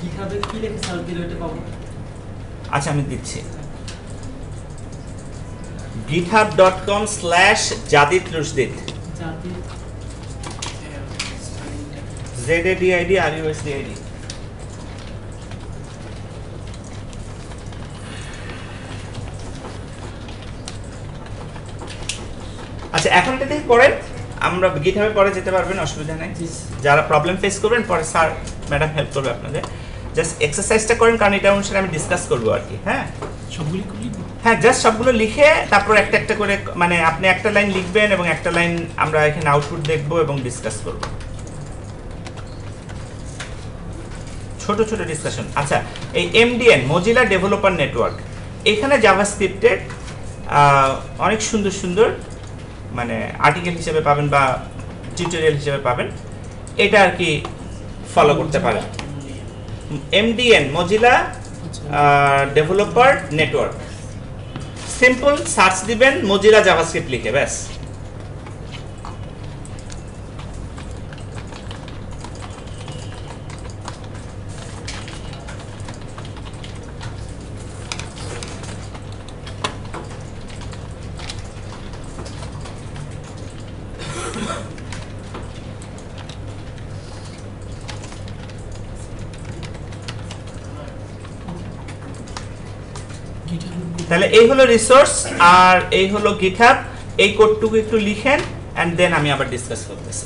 কিভাবে কি লিখে সার্চ দিলে এটা পাবো? আচ্ছা আমি দিচ্ছি github.com/jadid জাতি ZADID আচ্ছা এখন এটা থেকে করেন, আমরা গিটহাবে পরে যেতে পারবেন, অসুবিধা নেই। যারা প্রবলেম ফেস করবেন পরে স্যার ম্যাডাম হেল্প করবে আপনাদের। জাস্ট এক্সারসাইজটা করেন, কারণ এটা অনুসারে আমি ডিসকাস করবো আর কি। হ্যাঁ সবগুলি খুলি। হ্যাঁ, জাস্ট সবগুলো লিখে তারপর একটা একটা করে, মানে আপনি একটা লাইন লিখবেন এবং একটা লাইন আমরা এখানে আউটপুট দেখব এবং ডিসকাস করব, ছোট ছোট ডিসকাশন। আচ্ছা, এই MDN মজিলা ডেভেলপার নেটওয়ার্ক, এখানে জাভাস্ক্রিপ্টের অনেক সুন্দর সুন্দর মানে আর্টিকেল হিসেবে পাবেন বা টিউটোরিয়াল হিসেবে পাবেন, এটা আর কি ফলো করতে পারেন। MDN Mozilla developer network, simple search দিবেন মজিলা জাভাস্ক্রিপ্ট লিখে, ব্যাস। তাহলে এই হলো রিসোর্স আর এই হলো গিটহাব। এই কোডটুকু একটু লিখেন এন্ড দেন আমি আবার ডিসকাস করতেছি।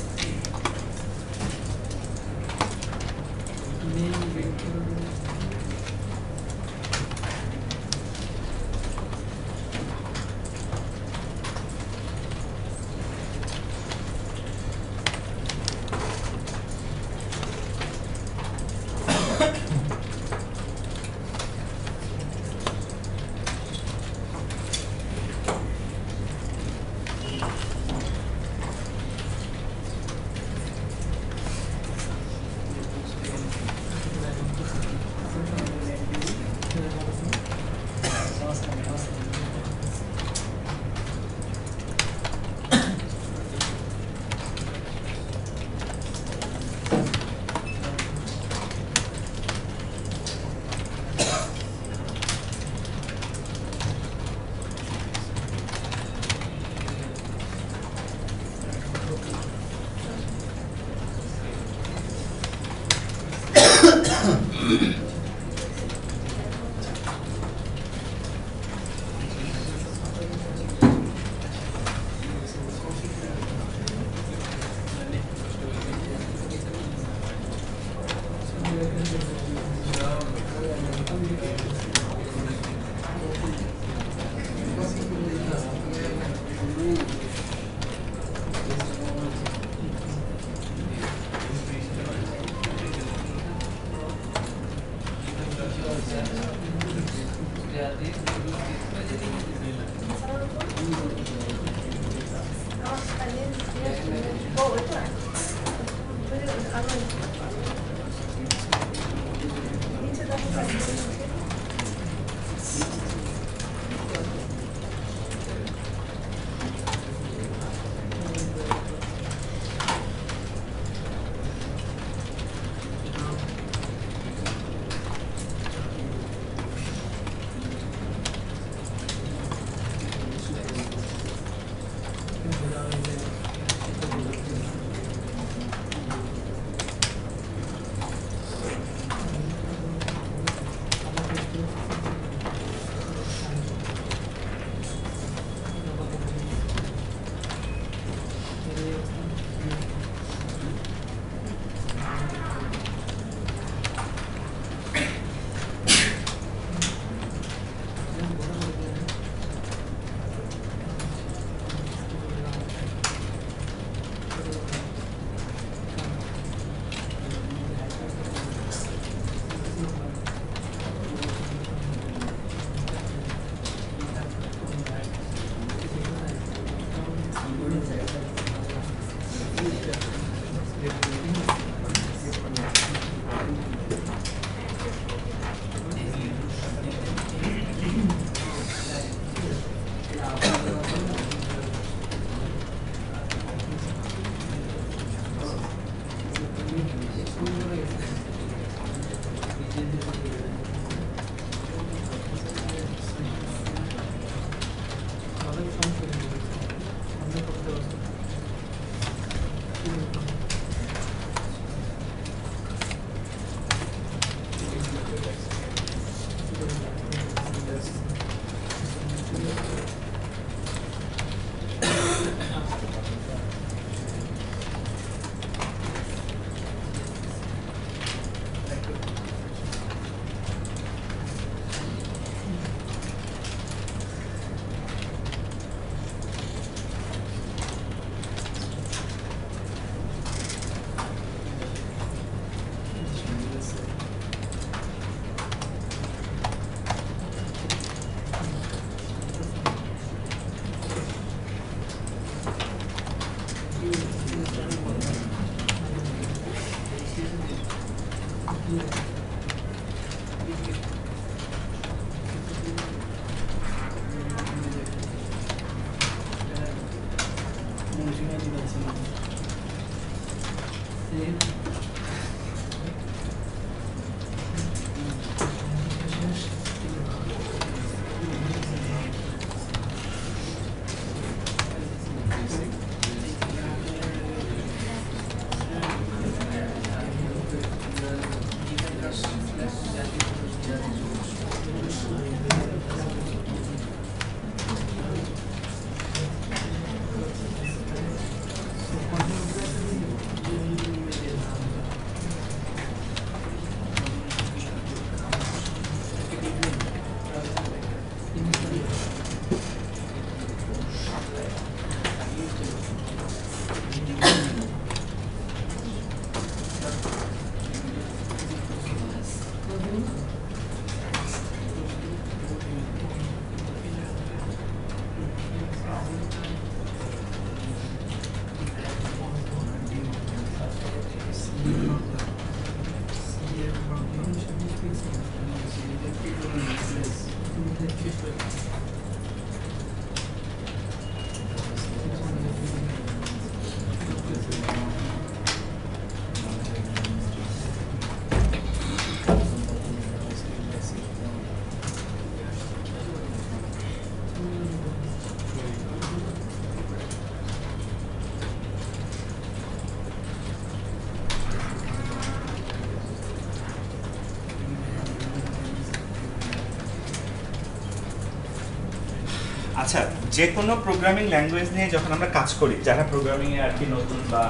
আচ্ছা, যে কোনো প্রোগ্রামিং ল্যাঙ্গুয়েজ নিয়ে যখন আমরা কাজ করি, যারা প্রোগ্রামিং এ আর কি নতুন বা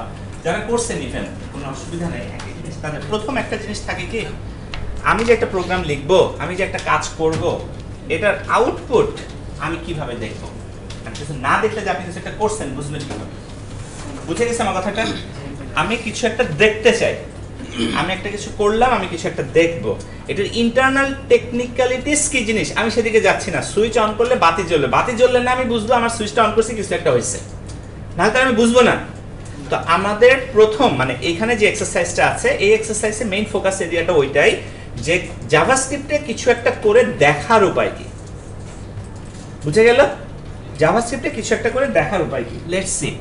যারা করছেন ইভেন, কোনো অসুবিধা নেই। একই জিনিস তাদের প্রথম একটা জিনিস থাকে কি, আমি যে একটা প্রোগ্রাম লিখবো, আমি যে একটা কাজ করব, এটার আউটপুট আমি কিভাবে দেখবো? কিছু না দেখলে যে আপনি কিছু একটা করছেন বুঝবেন কিভাবে? বুঝে গেছে আমার কথাটা? আমি কিছু একটা দেখতে চাই, আমি একটা কিছু করলাম, আমি কিছু একটা দেখবো, এটার ইন্টারনাল টেকনিক্যালিটিস কি জিনিস আমি সেদিকে যাচ্ছি না। সুইচ অন করলে বাতি জ্বলবে, বাতি জ্বললে না আমি বুঝবো আমার সুইচটা অন করছি, কিছু একটা হয়েছে, না হলে আমি বুঝবো না। তো আমাদের প্রথম মানে এইখানে যে এক্সারসাইজটা আছে, এই এক্সারসাইজে মেইন ফোকাস এরিয়াটা ওইটাই যে জাভাস্ক্রিপ্টে কিছু একটা করে দেখার উপায় কি। বুঝে গেল? জাভাস্ক্রিপ্টে কিছু একটা করে দেখার উপায় কি? Let's see.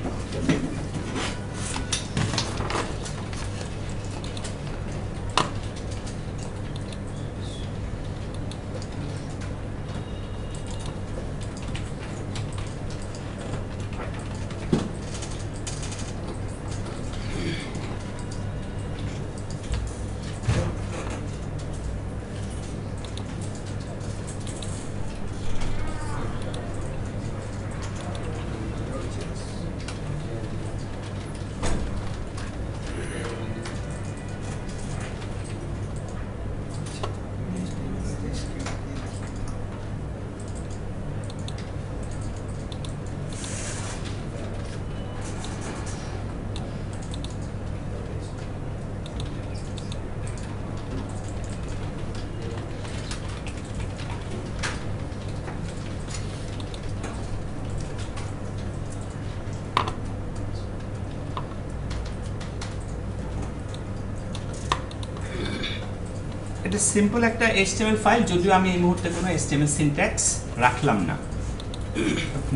এটা সিম্পল একটা HTML ফাইল, যদিও আমি এই মুহূর্তে কোনো HTML সিনট্যাক্স রাখলাম না,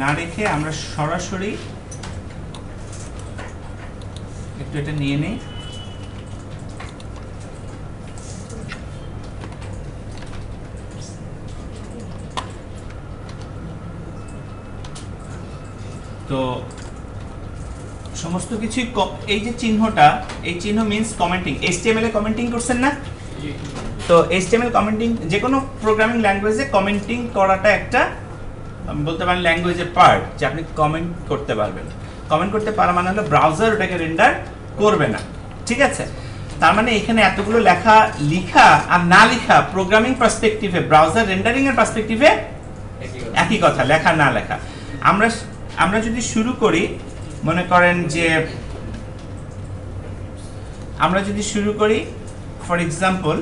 না রেখে আমরা সরাসরি একটু এটা নিয়ে নেই। তো সমস্ত কিছুই এই যে চিহ্নটা, এই চিহ্ন মিন্স কমেন্টিং। HTML এ কমেন্টিং করছেন না? তো HTML কমেন্টিং, যে কোনো প্রোগ্রামিং ল্যাঙ্গুয়েজে কমেন্টিং করাটা একটা আমি বলতে পারেন ল্যাঙ্গুয়েজের পার্ট, যে আপনি কমেন্ট করতে পারবেন। কমেন্ট করতে পারা মানে হলো ব্রাউজার ওটাকে রেন্ডার করবে না, ঠিক আছে? তার মানে এখানে এতগুলো লেখা লিখা আর না লেখা প্রোগ্রামিং পার্সপেক্টিভে, ব্রাউজার রেন্ডারিং এর পার্সপেক্টিভে একই কথা, লেখা না লেখা। আমরা যদি শুরু করি, মনে করেন যে আমরা যদি শুরু করি ফর এক্সাম্পল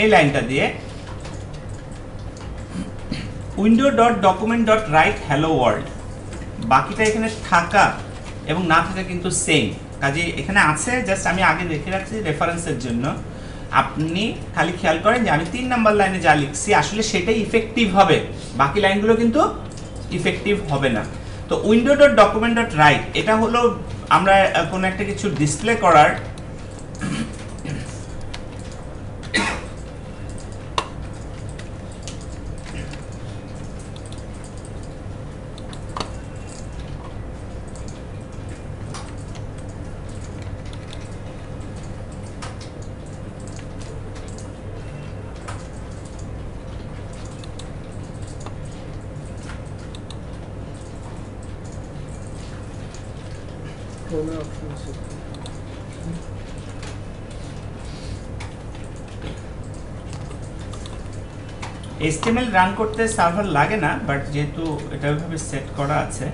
এই লাইনটা দিয়ে window.document.write hello world, বাকিটা এখানে থাকা এবং না থাকা কিন্তু সেম। কাজে এখানে আছে, জাস্ট আমি আগে দেখে রাখছি রেফারেন্সের জন্য। আপনি খালি খেয়াল করেন যে আমি 3 নাম্বার লাইনে যা লিখছি আসলে সেটাই ইফেক্টিভ হবে, বাকি লাইনগুলো কিন্তু ইফেক্টিভ হবে না। তো window.document.write এটা হলো আমরা কোনো একটা কিছু ডিসপ্লে করার HTML রান করতে সার্ভার লাগে না, বাট যেহেতু এটা ওইভাবে সেট করা আছে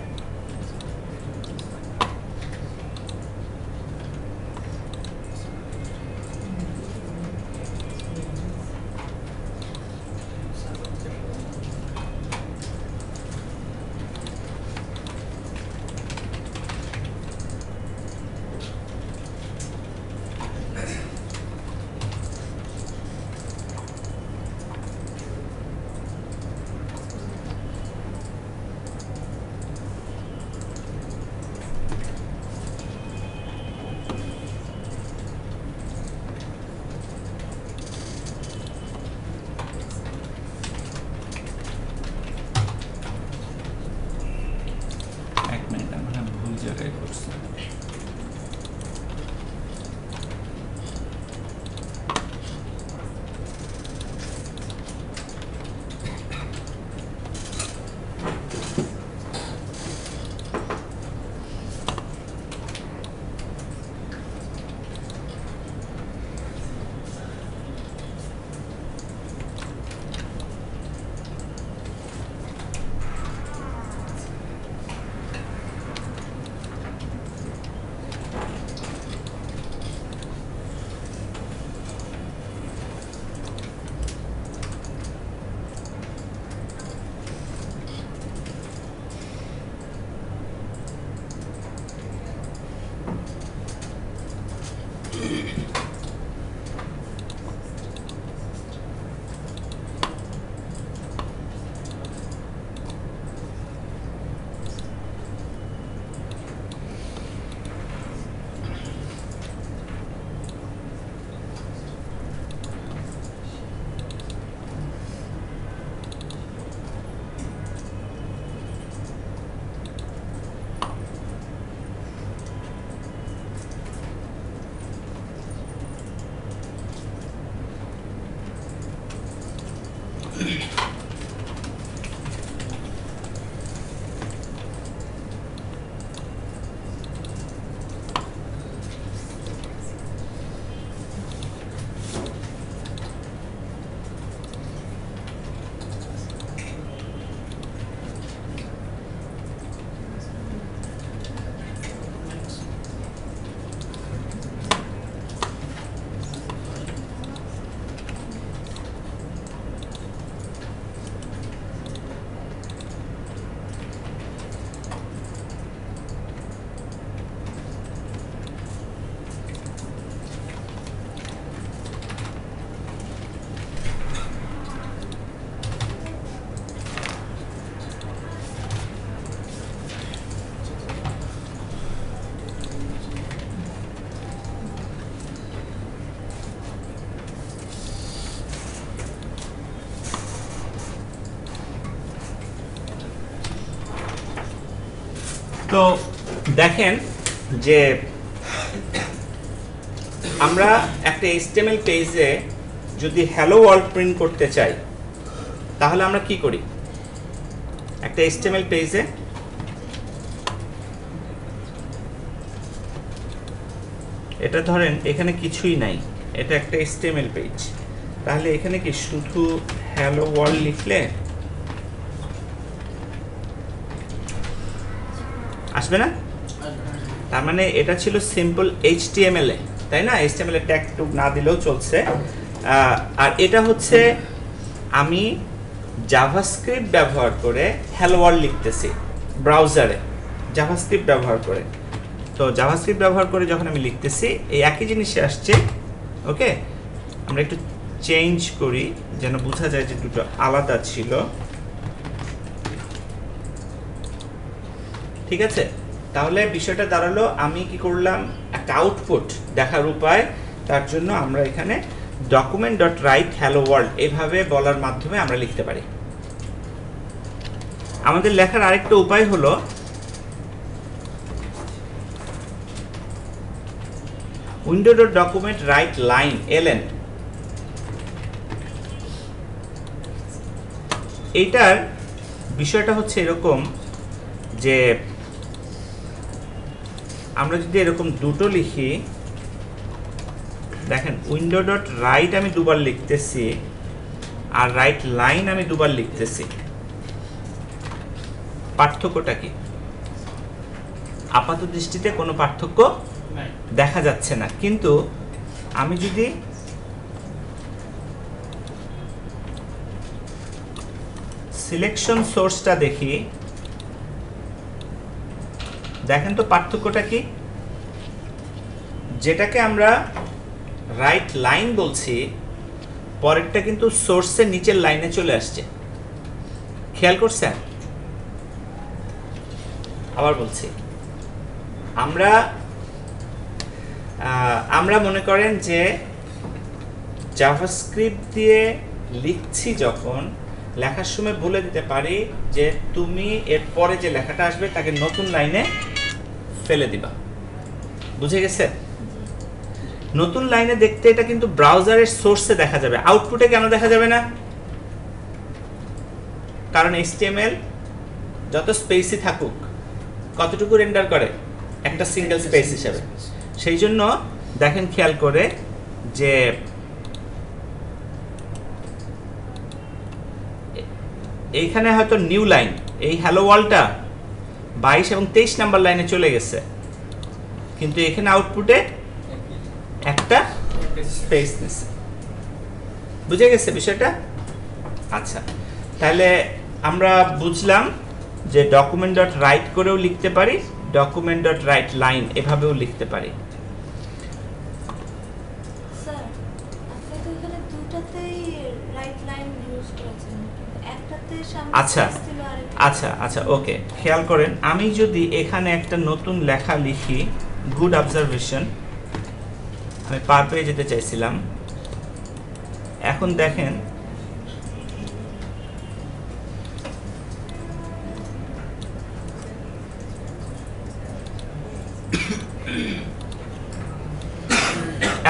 জায়গায় করছি। তো দেখেন যে আমরা একটা HTML পেজে যদি হ্যালো ওয়ার্ল্ড প্রিন্ট করতে চাই তাহলে আমরা কি করি? একটা HTML পেজে এটা ধরেন এখানে কিছুই নাই, এটা একটা HTML পেজ, তাহলে এখানে কি শুধু হ্যালো ওয়ার্ল্ড লিখলে আসবে না? তার মানে এটা ছিল সিম্পল HTML এ, তাই না? HTML এর ট্যাগ টুক না দিলেও চলছে, আর এটা হচ্ছে আমি জাভাস্ক্রিপ্ট ব্যবহার করে হ্যালো ওয়ার্ল্ড লিখতেছি ব্রাউজারে, জাভাস্ক্রিপ্ট ব্যবহার করে। তো জাভাস্ক্রিপ্ট ব্যবহার করে যখন আমি লিখতেছি এই একই জিনিসে আসছে। ওকে, আমরা একটু চেঞ্জ করি যেন বোঝা যায় যে দুটো আলাদা ছিল। ঠিক আছে, তাহলে বিষয়টা দাঁড়ালো আমি কি করলাম, একটা আউটপুট দেখার উপায়, তার জন্য আমরা এখানে document dot right hello world এভাবে বলার মাধ্যমে আমরা লিখতে পারি। আমাদের লেখার আরেকটা উপায় হলো window dot document write line LN. এইটার বিষয়টা হচ্ছে এরকম যে আমরা যদি এরকম দুটো লিখি, দেখেন উইন্ডো ডট রাইট আমি দুবার লিখতেছি আর রাইট লাইন আমি দুবার লিখতেছি, পার্থক্যটা কি? আপাত দৃষ্টিতে কোনো পার্থক্য দেখা যাচ্ছে না, কিন্তু আমি যদি সিলেকশন সোর্সটা দেখি, দেখেন তো পার্থক্যটা কি? যেটাকে আমরা রাইট লাইন বলছি পরেরটা কিন্তু সোর্সের নিচের লাইনে চলে আসছে, খেয়াল করছেন? আবার বলছি, আমরা মনে করেন যে জাভাস্ক্রিপ্ট দিয়ে লিখছি, যখন লেখার সময় বলে দিতে পারি যে তুমি এর পরে যে লেখাটা আসবে তাকে নতুন লাইনে ফেলে দিবা। বুঝে গেছে? নতুন লাইনে দেখতে এটা কিন্তু ব্রাউজারের সোর্সে দেখা যাবে, আউটপুটে কেন দেখা যাবে না? কারণ HTML যত স্পেসই থাকুক কতটুকু রেন্ডার করে? একটা সিঙ্গেল স্পেস হিসেবে। সেই জন্য দেখেন খেয়াল করে যে এইখানে হয়তো নিউ লাইন, এই হ্যালো ওয়ার্ল্ডটা 22 এবং 23 নাম্বার লাইনে চলে গেছে, কিন্তু এখানে আউটপুটে একটা স্পেস নিছে। বুঝে গেছে বিষয়টা? আচ্ছা, তাহলে আমরা বুঝলাম যে ডকুমেন্ট ডট রাইট করেও লিখতে পারি, ডকুমেন্ট ডট রাইট লাইন এভাবেও লিখতে পারি। স্যার, আপনি তো এখানে দুটাতেই রাইট লাইন ইউজ করেছেন, একটাতে সামনে আচ্ছা স্পেস ছিল আর আচ্ছা আচ্ছা ওকে, খেয়াল করেন আমি যদি এখানে একটা নতুন লেখা লিখি, গুড অবজারভেশন, আমি পার পেয়ে যেতে চাইছিলাম, এখন দেখেন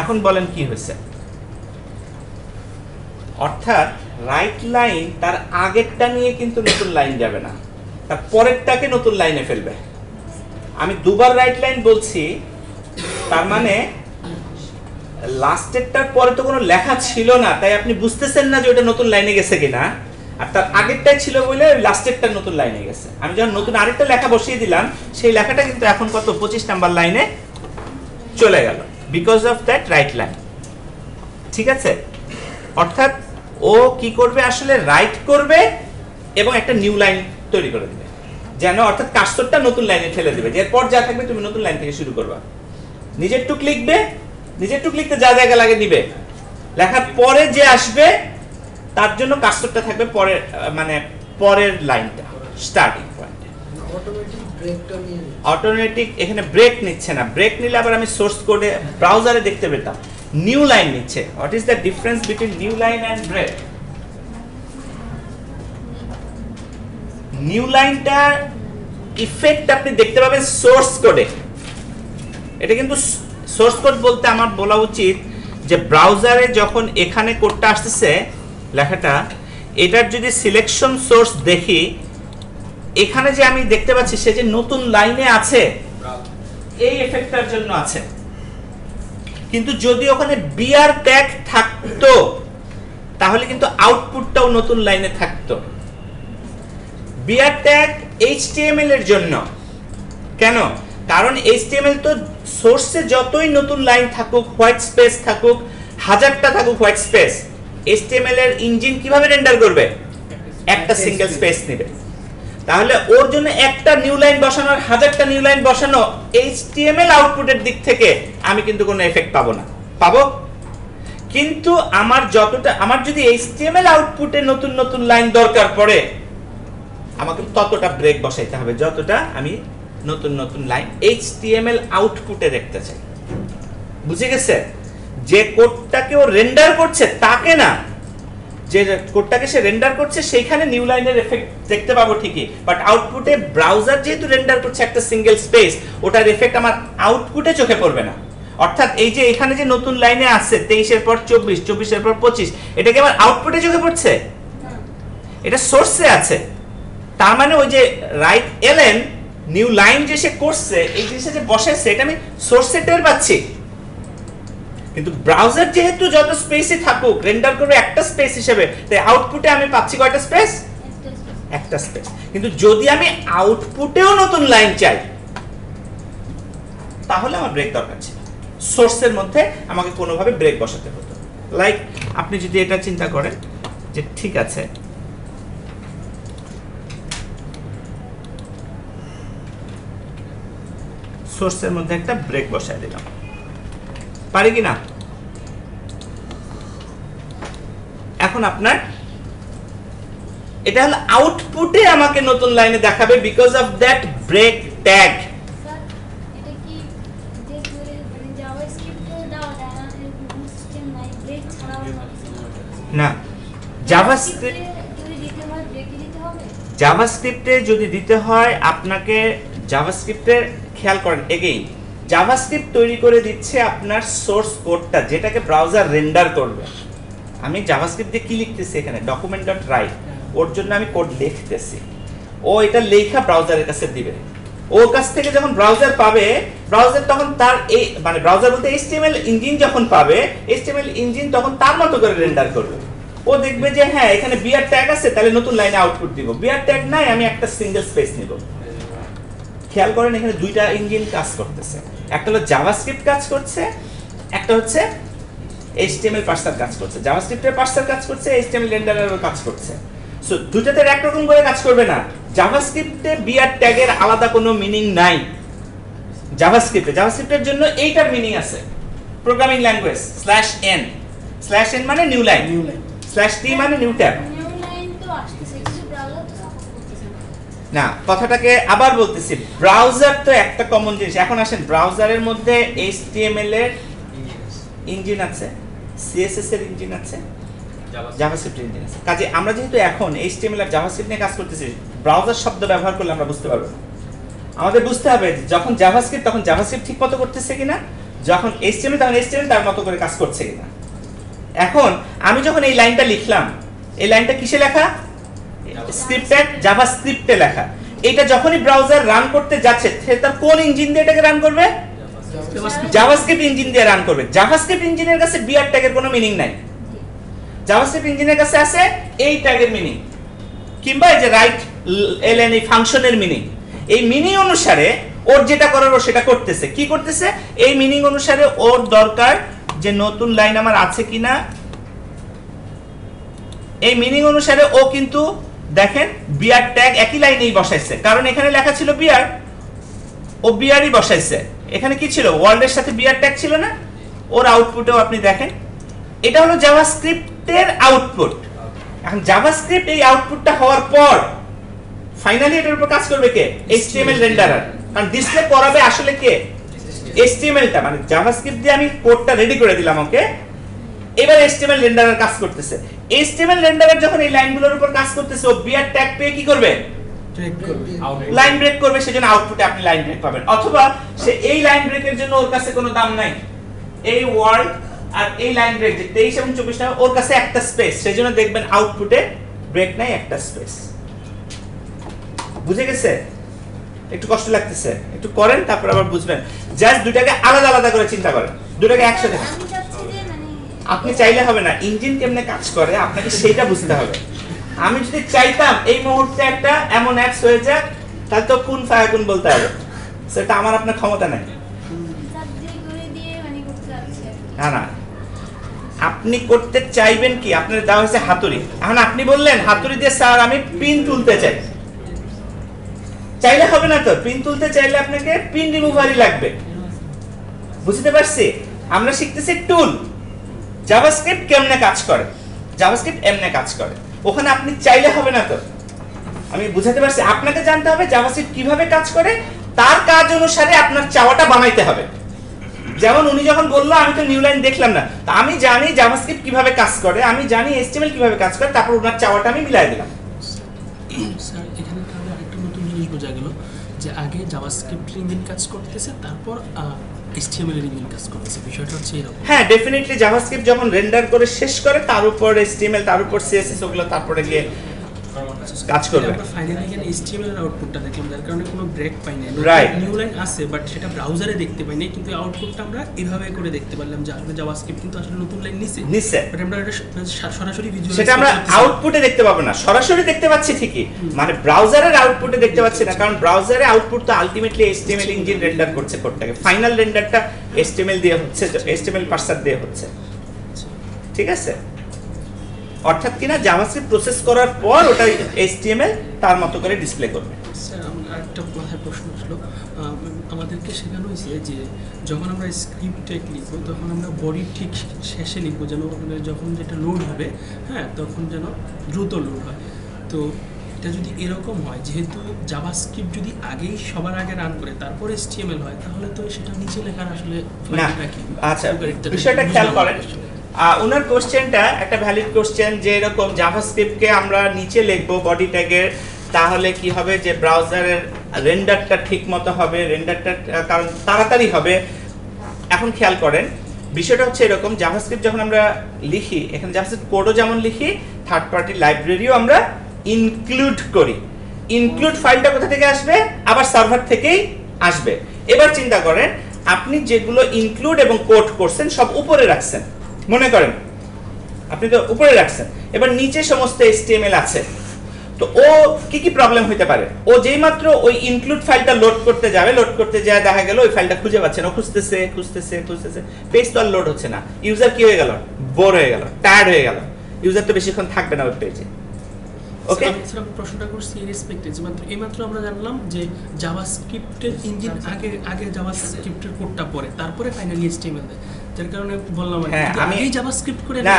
এখন বলেন কি হয়েছে? অর্থাৎ রাইট লাইন তার আগেরটা নিয়ে কিন্তু নতুন লাইন যাবে না, তার পরেরটাকে নতুন লাইনে ফেলবে। আমি দুবার রাইট লাইন বলছি, তার মানে লাস্টেরটার পরে তো কোনো লেখা ছিল না, তাই আপনি বুঝতেছেন না যে ওটা নতুন লাইনে গেছে কিনা, আর তার আগেরটাই ছিল বলে লাস্টেরটা নতুন লাইনে গেছে। আমি যখন নতুন আরেকটা লেখা বসিয়ে দিলাম, সেই লেখাটা কিন্তু এখন কত 25 নাম্বার লাইনে চলে গেল, because of that right line. ঠিক আছে? অর্থাৎ ও কি করবে, আসলে রাইট করবে এবং একটা নিউ লাইন তৈরি করে দিবে, যেন অর্থাৎ কার্সরটা নতুন লাইনে ঠেলে দিবে, যে এরপর যা থাকবে তুমি নতুন লাইন থেকে শুরু করবা। নিজের টুক লিখবে, নিজের টুক লিখতে যা জায়গা লাগে নিবে, লেখার পরে যে আসবে তার জন্য কার্সরটা থাকবে পরের, মানে পরের লাইনটা, স্টার্টিং পয়েন্ট। অটোমেটিক এখানে ব্রেক নিচ্ছে না, ব্রেক নিলে আবার আমি সোর্স কোডে ব্রাউজারে দেখতে পেতাম নিউ লাইন নিচ্ছে। What is the difference between new line and break? New লাইনটার ইফেক্ট আপনি দেখতে পাবেন সোর্স কোডে। এটা কিন্তু সোর্স কোড বলতে আমার বলা উচিত যে ব্রাউজারে যখন এখানে কোডটা আসতেছে লেখাটা, এটার যদি সিলেকশন সোর্স দেখি, এখানে যে আমি দেখতে পাচ্ছি সে যে নতুন লাইনে আছে, এই এফেক্টটার জন্য আছে। কিন্তু যদি ওখানে বিআর ট্যাগ থাকতো তাহলে কিন্তু আউটপুটটাও নতুন লাইনে থাকতো। বিআর ট্যাগ এইচটিএমএল এর জন্য। কেন? কারণ এইচটিএমএল তো সোর্সে যতই নতুন লাইন থাকুক, হোয়াইট স্পেস থাকুক, হাজারটা থাকুক হোয়াইট স্পেস, HTML এর ইঞ্জিন কিভাবে রেন্ডার করবে? একটা সিঙ্গেল স্পেস নেবে। তাহলে ওর জন্য একটা নিউ লাইন বসানোর হাজারটা নিউ লাইন বসানো HTML আউটপুটের দিক থেকে আমি কিন্তু কোনো এফেক্ট পাবো না। পাবো, কিন্তু আমার যদি HTML আউটপুটে নতুন নতুন লাইন দরকার পড়ে, আমাকে ততটা ব্রেক বসাইতে হবে যতটা আমি নতুন নতুন লাইন HTML আউটপুটে দেখতে চাই। বুঝে গেছে? যে কোডটাকে ও রেন্ডার করছে তাকে না, যে কোডটাকে সে রেন্ডার করছে সেইখানে নিউ লাইনের এফেক্ট দেখতে পাবো ঠিকই, বাট আউটপুটে ব্রাউজার যেহেতু রেন্ডার করছে একটা সিঙ্গেল স্পেস, ওটার এফেক্ট আমার আউটপুটে চোখে পড়বে না। অর্থাৎ এই যে এখানে যে নতুন লাইনে আছে 23 এর পর 24, 24 এর পর 25, এটা কি আমার আউটপুটে চোখে পড়ছে? এটা সোর্সে আছে। তার মানে ওই যে রাইট এলএন নিউ লাইন যে সে করছে, এই জিনিসটা যে বসাইছে, এটা আমি সোর্সে টের পাচ্ছি। কিন্তু ব্রাউজার যেহেতু যত স্পেসই থাকুক রেন্ডার করবে একটা স্পেস হিসেবে, তাই আউটপুটে আমি পাচ্ছি কয়টা স্পেস? একটা স্পেস। কিন্তু যদি আমি আউটপুটেও নতুন লাইন চাই, তাহলে আমার ব্রেক দরকার ছিল। সোর্সের মধ্যে আমাকে কোনোভাবে ব্রেক বসাতে হতো। লাইক আপনি যদি এটা চিন্তা করেন যে ঠিক আছে, সোর্সের মধ্যে একটা ব্রেক বসায় দিলাম, পারি কি না? এখন আপনার এটা হলো আউটপুটে আমাকে নতুন লাইনে দেখাবে because of that break tag. এটা কি যে মানে জাভাস্ক্রিপ্টে দাও না, সিস্টেম নাই ব্রেক ছাড়াও না, জাভাস্ক্রিপ্ট যদি দিতে হয় ব্রেক দিতে হবে। জাভাস্ক্রিপ্টে যদি দিতে হয় আপনাকে জাভাস্ক্রিপ্টের খেয়াল করেন এগেইন, জাভাস্ক্রিপ্ট তৈরি করে দিচ্ছে আপনার সোর্স কোডটা যেটাকে ব্রাউজার রেন্ডার করবে। আমি জাভাস্ক্রিপ্ট দিয়ে কি লিখতেছি এখানে? document.write, ওর জন্য আমি কোড লিখতেছি, ও এটা লেখা ব্রাউজারের কাছে দিবে। ওর কাছ থেকে যখন ব্রাউজার পাবে, ব্রাউজার তখন তার এই মানে ব্রাউজার বলতে HTML ইঞ্জিন যখন পাবে, HTML ইঞ্জিন তখন তার মতো করে রেন্ডার করবে। ও দেখবে যে হ্যাঁ এখানে বিআর ট্যাগ আছে, তাহলে নতুন লাইনে আউটপুট দিব। বিআর ট্যাগ নাই, আমি একটা সিঙ্গেল স্পেস নিব। খেয়াল করেন এখানে দুইটা ইঞ্জিন কাজ করতেছে, একটা হলো জাভাস্ক্রিপ্ট কাজ করছে, একটা হচ্ছে HTML পার্সার কাজ করছে। জাভাস্ক্রিপ্টের পার্সার কাজ করছে, HTML রেন্ডারেরও কাজ করছে। সো দুটাতে একরকম করে কাজ করবে না। জাভাস্ক্রিপ্টে বিআর ট্যাগের আলাদা কোনো মিনিং নাই। জাভাস্ক্রিপ্টের জন্য এইটার মিনিং আছে, প্রোগ্রামিং ল্যাঙ্গুয়েজ /n মানে নিউ লাইন, /t মানে নিউ ট্যাব। নিউ লাইন তো আসতেছে কিন্তু ব্রাউজার তো সাপোর্ট করতেছে না। না, কথাটাকে আবার বলতেছি, ব্রাউজার তো একটা কমন জিনিস। এখন আসেন, ব্রাউজারের মধ্যে HTML এর ইঞ্জিন আছে, CSS এর ইঞ্জিন আছে, জাভাস্ক্রিপ্ট ইঞ্জিন আছে। কাজে আমরা যেহেতু এখন HTML আর জাভাস্ক্রিপ্ট নিয়ে কাজ করতেছি, ব্রাউজার শব্দ ব্যবহার করলে আমরা বুঝতে পারবো না। আমাদের বুঝতে হবে যখন জাভাস্ক্রিপ্ট, তখন জাভাস্ক্রিপ্ট ঠিক মতো করতেছে কিনা, যখন HTML তখন HTML তার মতো করে কাজ করছে কিনা। এখন আমি যখন এই লাইনটা লিখলাম, এই লাইনটা কিসে লেখা? স্ক্রিপ্টে, জাভাস্ক্রিপ্টে লেখা। এটা যখনই ব্রাউজার রান করতে যাচ্ছে, সে তার কোন ইঞ্জিন দিয়ে এটাকে রান করবে? জাভাস্ক্রিপ্ট ইঞ্জিন দিয়ে রান করবে। জাভাস্ক্রিপ্ট ইঞ্জিনের কাছে বিআর ট্যাগের কোনো মিনিং নাই। জাভাস্ক্রিপ্ট ইঞ্জিনের কাছে আছে এই ট্যাগের মিনিং, কিংবা এই যে রাইট এলএন এই ফাংশনের মিনিং। এই মিনিং অনুসারে ওর যেটা করার ও সেটা করতেছে। কি করতেছে? এই মিনিং অনুসারে ওর দরকার যে নতুন লাইন আমার আছে কিনা, এই মিনিং অনুসারে ও কিন্তু দেখেন বিআর ট্যাগ একই লাইনেই বসাইছে, কারণ এখানে লেখা ছিল বিআর, ও বিআরই বসাইছে। এখানে কি ছিল? ওয়ার্ল্ডের সাথে বিআর ট্যাগ ছিল না? ওর আউটপুটেও আপনি দেখেন এটা হলো জাভাস্ক্রিপ্টের আউটপুট। এখন জাভাস্ক্রিপ্ট এই আউটপুটটা হওয়ার পর ফাইনালি এটার উপর কাজ করবে কে? HTML renderer. কারণ ডিসপ্লে করাবে আসলে কে? HTML-টা, মানে জাভাস্ক্রিপ্ট দিয়ে আমি কোডটা রেডি করে দিলাম ওকে, এবার HTML রেন্ডারার কাজ করতেছে। HTML রেন্ডারার যখন এই লাইনগুলোর উপর কাজ করতেছে, ও বিআর ট্যাগ পেয়ে কি করবে? লাইন ব্রেক করবে। সেজন্য আউটপুটে আপনি লাইন ব্রেক পাবেন। অথবা সে এই লাইন ব্রেকের জন্য ওর কাছে কোনো দাম নাই, এই ওয়ার্ড আর এই লাইন ব্রেক যে 23 এবং 24টা ওর কাছে একটা স্পেস, সেজন্য দেখবেন আউটপুটে ব্রেক নাই, একটা স্পেস। বুঝে গেছে? একটু কষ্ট লাগতেছে, একটু করেন তারপর আবার বুঝবেন। জাস্ট দুটাকে আলাদা আলাদা করে চিন্তা করেন, দুটাকে একসাথে। আমি চাচ্ছি যে মানে আপনি চাইলে হবে না, ইঞ্জিন কেমনে কাজ করে আপনাকে সেইটা বুঝতে হবে। আমি যদি চাইতাম এই মুহূর্তে একটা এমন অ্যাপস হয়ে যাক, তাহলে তো কোন ফায়াকুন বলতে হবে, সেটা আমার আপনার ক্ষমতা নাই। সাবজেক্ট করে দিয়ে মানে করতে যাচ্ছে। না না, আপনি করতে চাইবেন কি, আপনার দেওয়া হয়েছে হাতুড়ি, এখন আপনি বললেন হাতুড়ি দিয়ে স্যার আমি পিন তুলতে চাই, চাইলে হবে না তো, পিন তুলতে চাইলে আপনাকে পিন রিমুভারই লাগবে। বুঝতে পারছি? আমরা শিখতেছি টুল, জাভাস্ক্রিপ্ট কেমনে কাজ করে, জাভাস্ক্রিপ্ট এমনে কাজ করে, ওখানে আপনি চাইলে হবে না তো। আমি বুঝাতে পারছি? আপনাকে জানতে হবে জাভাস্ক্রিপ্ট কিভাবে কাজ করে, তার কাজ অনুসারে আপনার চাওয়াটা বানাইতে হবে। যেমন উনি যখন বললো আমি তো নিউ লাইন দেখলাম না, তা আমি জানি জাভাস্ক্রিপ্ট কিভাবে কাজ করে, আমি জানি HTML কিভাবে কাজ করে, তারপর ওনার চাওয়াটা আমি মিলাই দিলাম। স্যার এখানে তাহলে আরেকটা নতুন জিনিস বোঝা গেল যে আগে জাভাস্ক্রিপ্ট ইঞ্জিন কাজ করতেছে, তারপর HTML এর ইঞ্জিন কাজ করতেছে, বিষয়টা হচ্ছে এরকম। হ্যাঁ, ডেফিনেটলি জাভাস্ক্রিপ্ট যখন রেন্ডার করে শেষ করে তার উপর HTML, তার উপর CSS, ওগুলো তারপরে গিয়ে কাজ করবে। আমরা ফাইনালি এখানে HTML এর আউটপুটটা দেখলাম, যার কারণে কোনো ব্রেক পাই নাই। Right. নিউ লাইন আছে বাট সেটা ব্রাউজারে দেখতে পাই নাই, কিন্তু আউটপুটটা আমরা এভাবে করে দেখতে পারলাম যে আসলে জাভাস্ক্রিপ্ট কিন্তু আসলে নতুন লাইন নিছে। বাট আমরা এটা সরাসরি ভিজুয়াল সেটা আমরা আউটপুটে দেখতে পাবো না, সরাসরি দেখতে পাচ্ছি ঠিকই, মানে ব্রাউজারের আউটপুটে দেখতে পাচ্ছি না, কারণ ব্রাউজারে আউটপুট তো আলটিমেটলি HTML ইঞ্জিন রেন্ডার করছে কোডটাকে, ফাইনাল রেন্ডারটা HTML দিয়ে হচ্ছে, HTML পার্সার দিয়ে হচ্ছে। ঠিক আছে? অর্থাৎ কিনা জাভাস্ক্রিপ্ট প্রসেস করার পর ওটা HTML তার মতো করে ডিসপ্লে করবে। স্যার আমার আরেকটা মাথায় প্রশ্ন আসলো, আমাদেরকে শেখানো হয়েছে যে যখন আমরা স্ক্রিপ্টে লিখবো তখন আমরা বডি ঠিক শেষে লিখবো, যেন যখন যেটা লোড হবে হ্যাঁ তখন যেন দ্রুত লোড হয়। তো এটা যদি এরকম হয়, যেহেতু জাভাস্ক্রিপ্ট যদি আগেই সবার আগে রান করে তারপর HTML হয়, তাহলে তো সেটা নিচে লেখার আসলে না। আচ্ছা, বিষয়টা খেয়াল করেন, ওনার কোশ্চেনটা একটা ভ্যালিড কোশ্চেন, যে এরকম জাভাস্ক্রিপ্টকে আমরা নিচে লিখবো বডি ট্যাগের, তাহলে কি হবে যে ব্রাউজারের রেন্ডারটা ঠিক মতো হবে, রেন্ডারটা কারণ তাড়াতাড়ি হবে। এখন খেয়াল করেন বিষয়টা হচ্ছে এরকম, জাভাস্ক্রিপ্ট যখন আমরা লিখি, এখানে জাভাস্ক্রিপ্ট কোডও যেমন লিখি, থার্ড পার্টি লাইব্রেরিও আমরা ইনক্লুড করি। ইনক্লুড ফাইলটা কোথা থেকে আসবে? আবার সার্ভার থেকেই আসবে। এবার চিন্তা করেন আপনি যেগুলো ইনক্লুড এবং কোড করছেন সব উপরে রাখছেন, মনে করেন আপনি তো উপরে রাখছেন, এবার নিচে সমস্ত HTML আছে, তো ও কি প্রবলেম হতে পারে? ও যেই মাত্র ওই ইনক্লুড ফাইলটা লোড করতে যাবে, লোড করতে যায় দেখা গেল ওই ফাইলটা খুঁজে পাচ্ছে না, খুঁজতেছে পেজ তো আর লোড হচ্ছে না, ইউজার কি হয়ে গেল? বোর হয়ে গেল, টায়ার্ড হয়ে গেল, ইউজার তো বেশিক্ষণ থাকবে না ওই পেজে। ওকে, স্যার আমি প্রশ্নটা করছি এই রেসপেক্টে, যে মাত্র এইমাত্র আমরা জানলাম যে জাভাস্ক্রিপ্টের ইঞ্জিন আগে জাভাস্ক্রিপ্টের কোডটা পড়ে, তারপরে ফাইনালি HTML দেয়, যার কারণে বললাম আমি এই জাভাস্ক্রিপ্ট করে না,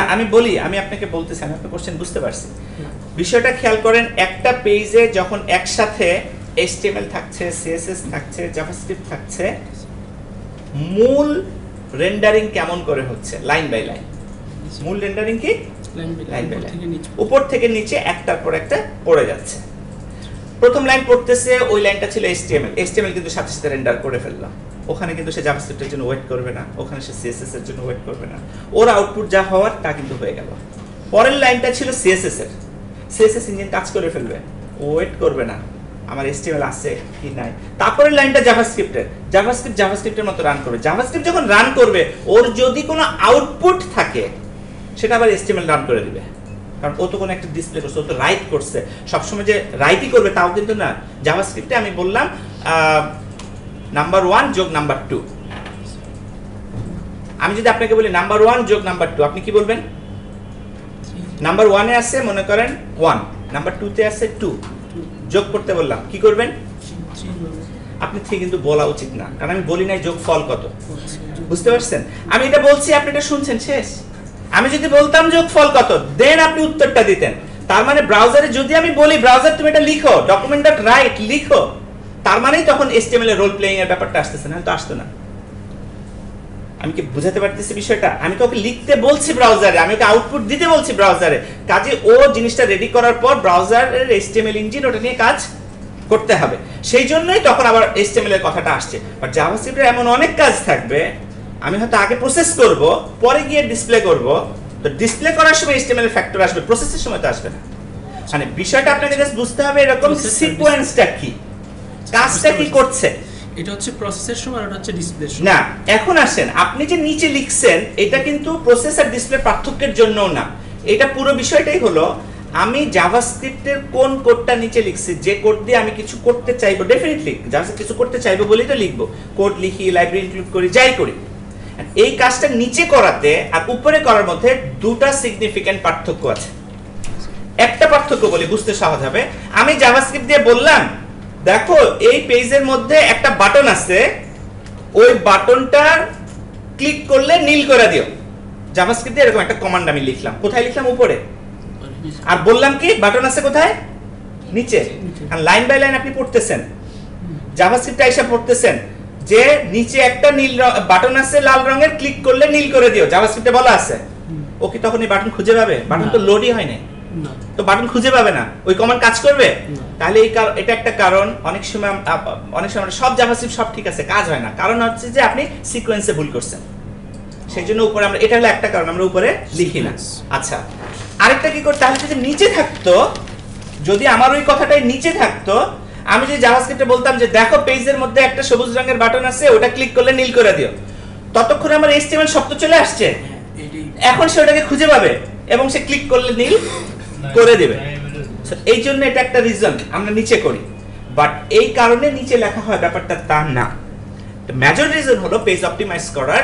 আমি আপনাকে বলতেছি, আমি আপনার কোশ্চেন বুঝতে পারছি। বিষয়টা খেয়াল করেন, একটা পেজে যখন একসাথে HTML থাকছে, CSS থাকছে, জাভাস্ক্রিপ্ট থাকছে, মূল রেন্ডারিং কেমন করে হচ্ছে? Line by line. মূল রেন্ডারিং কি? লাইন বাই লাইন, উপর থেকে নিচে একটার পর একটা পড়ে যাচ্ছে। প্রথম লাইন পড়তেছে, ওই লাইনটা ছিল HTML কিন্তু সাথে সাথে রেন্ডার করে ফেললাম, ওখানে কিন্তু সে জাভাস্ক্রিপ্টের জন্য ওয়েট করবে না, ওখানে সে CSS এর জন্য ওয়েট করবে না, ওর আউটপুট যা হওয়ার তা কিন্তু হয়ে গেল। পরের লাইনটা ছিল CSS এর, CSS ইঞ্জিন কাজ করে ফেলবে, ওয়েট করবে না আমার HTML আছে কি নাই। তারপরের লাইনটা জাভাস্ক্রিপ্টের মতো রান করবে, জাভাস্ক্রিপ্ট যখন রান করবে ওর যদি কোনো আউটপুট থাকে সেটা আবার HTML রান করে দিবে, কারণ ও তো কোনো একটা ডিসপ্লে করছে, ও তো রাইট করছে। সবসময় যে রাইটই করবে তাও কিন্তু না। জাভাস্ক্রিপ্টে আমি বললাম নাম্বার 1 যোগ নাম্বার 2, আমি যদি আপনাকে বলি নাম্বার 1 যোগ নাম্বার 2, আপনি কি বলবেন? নাম্বার 1 এ আছে মনে করেন 1, নাম্বার 2 তে আছে 2, যোগ করতে বললাম, কি করবেন? আপনি ঠিক কিন্তু বলা উচিত না, কারণ আমি বলি নাই যোগ ফল কত, বুঝতে পারছেন? আমি এটা বলছি, আপনি এটা শুনছেন, শেষ। আমি যদি বলতাম যোগ ফল কত, দেন আপনি উত্তরটা দিতেন। তার মানে ব্রাউজারে যদি আমি বলি ব্রাউজার তুমি এটা লিখো, document.write লিখো, তার মানেই তখন HTML এর রোল প্লেইং এর ব্যাপারটা আসতেছে না, তো আসতো না। আমি কি বুঝাতে পারতেছি বিষয়টা? আমি তো ওকে লিখতে বলছি ব্রাউজারে, আমি ওকে আউটপুট দিতে বলছি ব্রাউজারে, কাজে ও জিনিসটা রেডি করার পর ব্রাউজারের HTML ইঞ্জিন ওটা নিয়ে কাজ করতে হবে, সেই জন্যই তখন আবার HTML এর কথাটা আসছে। বাট জাভাস্ক্রিপ্টের এমন অনেক কাজ থাকবে, আমি হয়তো আগে প্রসেস করব, পরে গিয়ে ডিসপ্লে করব, তো ডিসপ্লে করার সময় HTML এর ফ্যাক্টর আসবে, প্রসেসের সময় তো আসবে না। মানে বিষয়টা আপনাকে জাস্ট বুঝতে হবে এরকম সিকোয়েন্সটা কি, কাজটা কি করছে। এটা হচ্ছে প্রসেসের সময় আর এটা হচ্ছে ডিসপ্লের সময়। না, এখন আসেন, আপনি যে নিচে লিখছেন এটা কিন্তু প্রসেস আর ডিসপ্লে পার্থক্যের জন্যও না, এটা পুরো বিষয়টাই হলো আমি জাভাস্ক্রিপ্টের কোন কোডটা নিচে লিখছি, যে কোড দিয়ে আমি কিছু করতে চাইবো, ডেফিনেটলি জাভাস্ক্রিপ্ট কিছু করতে চাইবো বলেই তো লিখবো, কোড লিখি, লাইব্রেরি ইনক্লুড করি, যাই করি, এই কাজটা নিচে করাতে আর উপরে করার মধ্যে দুটা সিগনিফিক্যান্ট পার্থক্য আছে। একটা পার্থক্য বলি বুঝতে সহজ হবে, আমি জাভাস্ক্রিপ্ট দিয়ে বললাম দেখো এই পেজের মধ্যে একটা বাটন আছে, ওই বাটনটা ক্লিক করলে নীল করে দিও। জাভাস্ক্রিপ্টে এরকম একটা কমান্ড আমি লিখলাম, কোথায় লিখলাম? উপরে। আর বললাম কি বাটন আছে কোথায়? নিচে। আর লাইন বাই লাইন আপনি পড়তেছেন, জাভাস্ক্রিপ্টে এসে পড়তেছেন যে নিচে একটা নীল বাটন আছে লাল রঙের, ক্লিক করলে নীল করে দিও, জাভাস্ক্রিপ্টে বলা আছে। ও কি তখন এই বাটন খুঁজে পাবে? বাটন তো লোডই হয় না, তো বাটন খুঁজে পাবে না, ওই কমান্ড কাজ করবে? তাহলে এটা একটা কারণ। অনেক সময় সব জাভাস্ক্রিপ্ট সব ঠিক আছে, কাজ হয় না, কারণ হচ্ছে যে আপনি সিকোয়েন্সে ভুল করছেন। সেই জন্য উপরে আমরা, এটা হলো একটা কারণ, আমরা উপরে লিখি না। আচ্ছা, আরেকটা কি করতে, তাহলে যদি নিচে থাকতো, যদি আমার ওই কথাটাই নিচে থাকতো, আমি যদি জাভাস্ক্রিপ্টে বলতাম যে দেখো পেজের মধ্যে একটা সবুজ রঙের বাটন আছে, ওটা ক্লিক করলে নীল করে দিও, ততক্ষণে আমার HTML শব্দ চলে আসছে, এখন সে ওটাকে খুঁজে পাবে এবং সে ক্লিক করলে নীল করে দেবে। এই জন্য এটা একটা রিজন আমরা নিচে করি, বাট এই কারণে নিচে লেখা হয় ব্যাপারটা তা না। মেজর রিজন হলো পেজ অপটিমাইজ করার।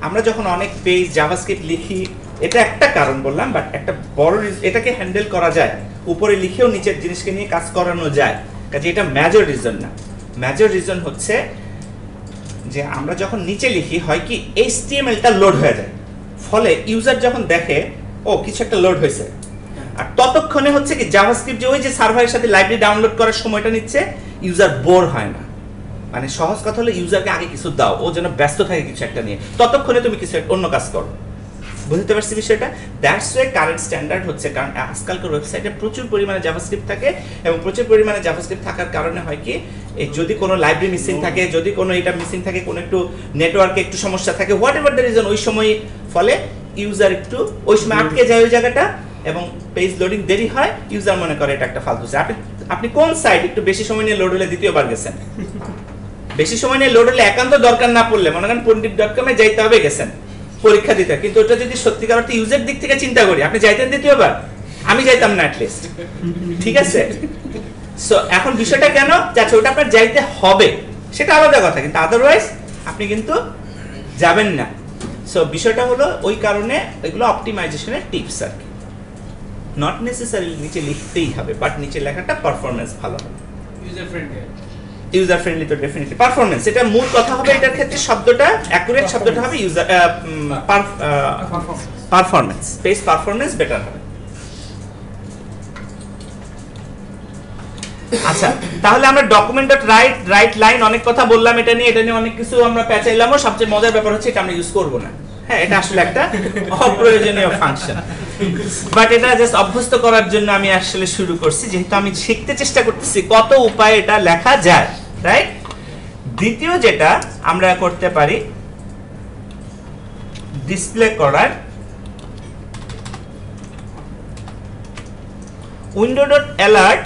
আমরা যখন অনেক পেজ জাভাস্ক্রিপ্ট লিখি, এটা একটা কারণ বললাম, বাট একটা বড় এটাকে হ্যান্ডেল করা যায়, উপরে লিখেও নিচের জিনিসকে নিয়ে কাজ করানো যায়, কাজে এটা মেজর রিজন না। মেজর রিজন হচ্ছে যে আমরা যখন নিচে লিখি হয় কি HTML-টা লোড হয়ে যায়, ফলে ইউজার যখন দেখে ও কিছু একটা লোড হয়েছে, আর ততক্ষণে হচ্ছে কি জাভাস্ক্রিপ্ট যে ওই যে সার্ভারের সাথে লাইব্রেরি ডাউনলোড করার সময়টা নিচ্ছে, ইউজার বোর হয় না। মানে সহজ কথা হলো ইউজারকে আগে কিছু দাও, ও যেন ব্যস্ত থাকে কিছু একটা নিয়ে, ততক্ষণে তুমি কিছু অন্য কাজ করো। বুঝতে পারছি বিষয়টা? দ্যাটস ওয়ে কারেন্ট স্ট্যান্ডার্ড হচ্ছে, কারণ আজকালকার ওয়েবসাইটে প্রচুর পরিমাণে জাভাস্ক্রিপ্ট থাকে, এবং প্রচুর পরিমাণে জাভাস্ক্রিপ্ট থাকার কারণে হয় কি যদি কোনো লাইব্রেরি মিসিং থাকে, যদি কোনো এটা মিসিং থাকে, কোনো একটু নেটওয়ার্কে একটু সমস্যা থাকে, হোয়াট এভার দ্য রিজন, ওই সময় ফলে ইউজার একটু ওই সময় আটকে যায় ওই জায়গাটা, এবং পেজ লোডিং দেরি হয়, ইউজার মনে করে এটা একটা ফালতু। আপনি কোন সাইট একটু বেশি সময় নিয়ে লোড হলে দ্বিতীয়বার গেছেন? বেশি সময় নিয়ে লোড হলে একান্ত দরকার না পড়লে মনে করেন পণ্ডিত.com-এ যাইতে হবে গেছেন পরীক্ষা দিতে, কিন্তু ওটা যদি সত্যিকার অর্থে ইউজার দিক থেকে চিন্তা করি, আপনি যাইতেন দ্বিতীয়বার? আমি যাইতাম না অ্যাটলিস্ট, ঠিক আছে? সো এখন বিষয়টা কেন যাচ্ছে, ওটা আপনার যাইতে হবে সেটা আলাদা কথা, কিন্তু আদারওয়াইজ আপনি কিন্তু যাবেন না। সো বিষয়টা হলো ওই কারণে এগুলো অপটিমাইজেশনের টিপস আর কি। নট নেসেসারি নিচে লিখতেই হবে, বাট নিচে লেখাটা পারফরম্যান্স ভালো হবে, ইউজার ফ্রেন্ডলি। তো ডেফিনেটলি পারফরম্যান্স এটা মূল কথা হবে এটার ক্ষেত্রে, শব্দটা অ্যাকুরেট শব্দটা হবে user performance, page performance better হবে। আচ্ছা, তাহলে আমরা ডকুমেন্ট ডট রাইট লাইন অনেক কথা বললাম, এটা নিয়ে অনেক কিছু আমরা পেঁচাইলামও। সবচেয়ে মজার ব্যাপার হচ্ছে এটা আমরা ইউজ করব না। হ্যাঁ, এটা আসলে একটা অপ্রয়োজনীয় ফাংশন, বাট এটা জাস্ট অভ্যস্ত করার জন্য আমি আসলে শুরু করছি, যেহেতু আমি শিখতে চেষ্টা করতেছি কত উপায়ে এটা লেখা যায়, রাইট? দ্বিতীয় যেটা আমরা করতে পারি ডিসপ্লে করার, উইন্ডো ডট অ্যালার্ট।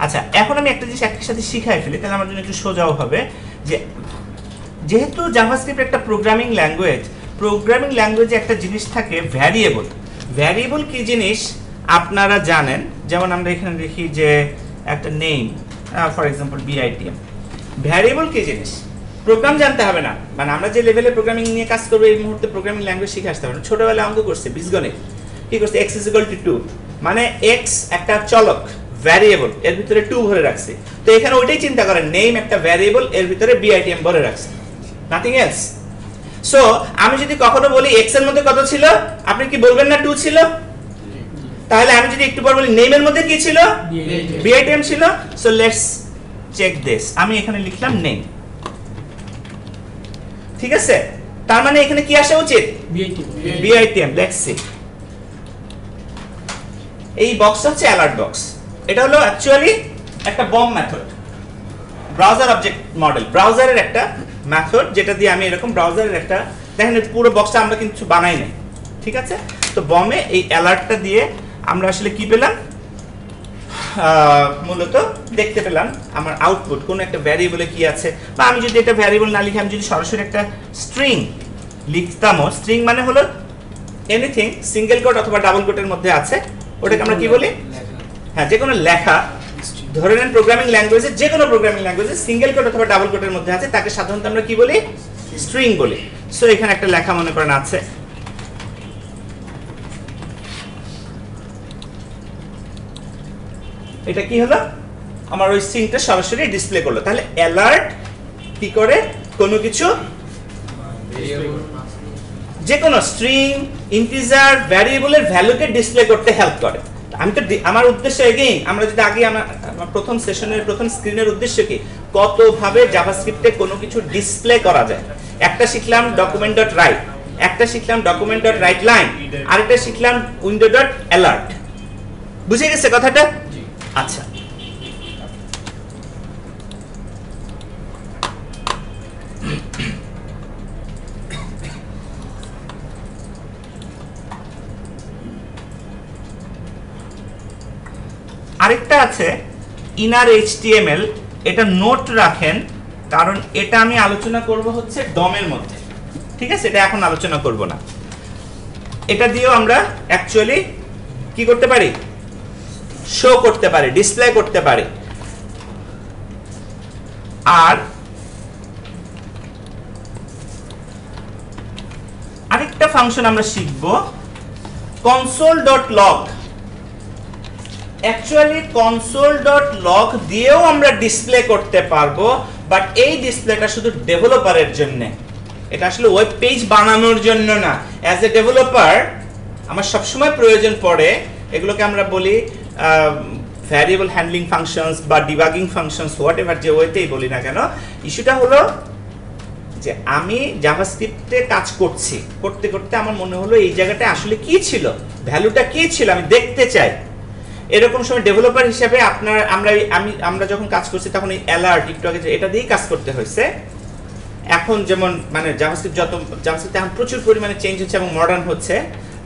আচ্ছা, এখন আমি একটা জিনিস একটার সাথে শিখাই ফেলি, তাহলে আমার জন্য একটু সোজাও হবে। যে যেহেতু জাভাস্ক্রিপ্ট একটা প্রোগ্রামিং ল্যাঙ্গুয়েজে একটা জিনিস থাকে ভ্যারিয়েবল। ভ্যারিয়েবল কি জিনিস আপনারা জানেন, যেমন আমরা এখানে দেখি যে একটা name, for example BITM। Variable কি জিনিস প্রোগ্রাম জানতে হবে না, মানে আমরা যে লেভেলে প্রোগ্রামিং নিয়ে কাজ করবো এই মুহূর্তে প্রোগ্রামিং ল্যাঙ্গুয়েজ শিখে আসতে হবে না। ছোটবেলায় অঙ্ক করছে বীজগণিত, কি করছে x = 2, মানে x একটা চলক ভ্যারিয়েবল, এর ভিতরে 2 ভরে রাখছে। তো এখানে ওইটাই চিন্তা করেন, নেম একটা ভ্যারিয়েবল, এর ভিতরে BITM ভরে রাখছে, নাথিং এলস। সো আমি যদি কখনো বলি x এর মধ্যে কত ছিল, আপনি কি বলবেন না 2 ছিল? তাহলে আমি যদি একটু পর বলি নেমের মধ্যে কি ছিল, BITM ছিল। সো লেটস চেক দিস, আমি এখানে লিখলাম নেম, ঠিক আছে? তার মানে এখানে কি আসা উচিত, BITM। লেটস সি, এই বক্স হচ্ছে অ্যালার্ট বক্স। এটা হলো অ্যাকচুয়ালি একটা BOM method, browser object model, ব্রাউজারের একটা মেথড, যেটা দিয়ে আমি এরকম ব্রাউজারের একটা, দেখেন পুরো বক্সটা আমরা কিছু বানাই নাই, ঠিক আছে? তো বমে এই অ্যালার্টটা দিয়ে আমরা আসলে কি পেলাম, মূলত দেখতে পেলাম আমার আউটপুট কোন একটা ভ্যারিয়েবলে কি আছে। বা আমি যদি এটা ভ্যারিয়েবল না লিখে আমি যদি সরাসরি একটা স্ট্রিং লিখতামও, স্ট্রিং মানে হলো এনিথিং সিঙ্গেল কোট অথবা ডাবল কোটের মধ্যে আছে, ওটাকে আমরা কি বলি, হ্যাঁ, যে কোনো লেখা ধরে নেন প্রোগ্রামিং ল্যাঙ্গুয়েজে, যে কোনো প্রোগ্রামিং ল্যাঙ্গুয়েজে সিঙ্গেল কোট অথবা ডাবল কোটের মধ্যে আছে, তাকে সাধারণত আমরা কি বলি? স্ট্রিং বলি। সো এখানে একটা লেখা মনে করেন আছে, এটা কি হলো? আমার ওই স্ট্রিংটা সরাসরি ডিসপ্লে করলো। তাহলে অ্যালার্ট কি করে? কোনো কিছু, যে কোনো স্ট্রিং, ইন্টিজার, ভ্যারিয়েবলের ভ্যালুকে ডিসপ্লে করতে হেল্প করে। আমি তো আমার উদ্দেশ্য এগেইন, আমরা যদি আগে আমার প্রথম সেশনের প্রথম স্ক্রিনের উদ্দেশ্য কি, কতভাবে জাভাস্ক্রিপ্টে কোনো কিছু ডিসপ্লে করা যায়। একটা শিখলাম ডকুমেন্ট ডট রাইট, একটা শিখলাম ডকুমেন্ট ডট রাইট লাইন, আরেকটা শিখলাম উইন্ডো ডট অ্যালার্ট। বুঝে গেছে কথাটা? আচ্ছা, আরেকটা আছে ইনার এইচটিএমএল। এটা নোট রাখেন, কারণ এটা আমি আলোচনা করব হচ্ছে ডমের মধ্যে, ঠিক আছে? এটা এখন আলোচনা করব না। এটা দিয়েও আমরা অ্যাকচুয়ালি কি করতে পারি? শো করতে পারি, ডিসপ্লে করতে পারি। আর আরেকটা ফাংশন আমরা শিখব, console.log। অ্যাকচুয়ালি console.log দিয়েও আমরা ডিসপ্লে করতে পারবো, বাট এই ডিসপ্লেটা শুধু ডেভেলপারের জন্য, এটা আসলে ওয়েব পেজ বানানোর জন্য না। অ্যাজ এ ডেভেলপার আমার সবসময় প্রয়োজন পড়ে, এগুলোকে আমরা বলি ভ্যারিয়েবল হ্যান্ডলিং ফাংশনস বা ডিবাগিং ফাংশনস, হোয়াট এভার যে ওয়েতেই বলি না কেন। ইস্যুটা হলো যে আমি জাভাস্ক্রিপ্টে কাজ করছি, করতে করতে আমার মনে হলো এই জায়গাটা আসলে কি ছিল, ভ্যালুটা কি ছিল, আমি দেখতে চাই। এরকম সময় ডেভেলপার হিসেবে আমরা যখন কাজ করছি তখন এই অ্যালার্ট, একটু আগে এটা দিয়েই কাজ করতে হয়েছে। এখন যেমন মানে জাভাস্ক্রিপ্ট এখন প্রচুর পরিমাণে চেঞ্জ হচ্ছে এবং মডার্ন হচ্ছে,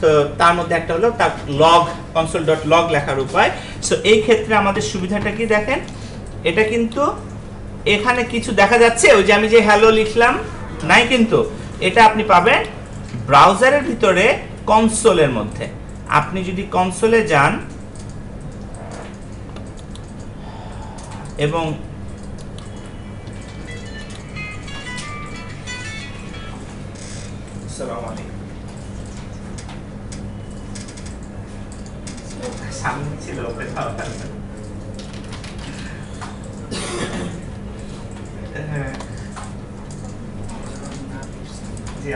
তো তার মধ্যে একটা হলো তার লগ, console.log লেখার উপায়। সো এই ক্ষেত্রে আমাদের সুবিধাটা কি দেখেন, এটা কিন্তু এখানে কিছু দেখা যাচ্ছে, ওই যে আমি যে হ্যালো লিখলাম নাই, কিন্তু এটা আপনি পাবেন ব্রাউজারের ভিতরে কনসোলের মধ্যে। আপনি যদি কনসোলে যান এবং সামনে ছিল জি,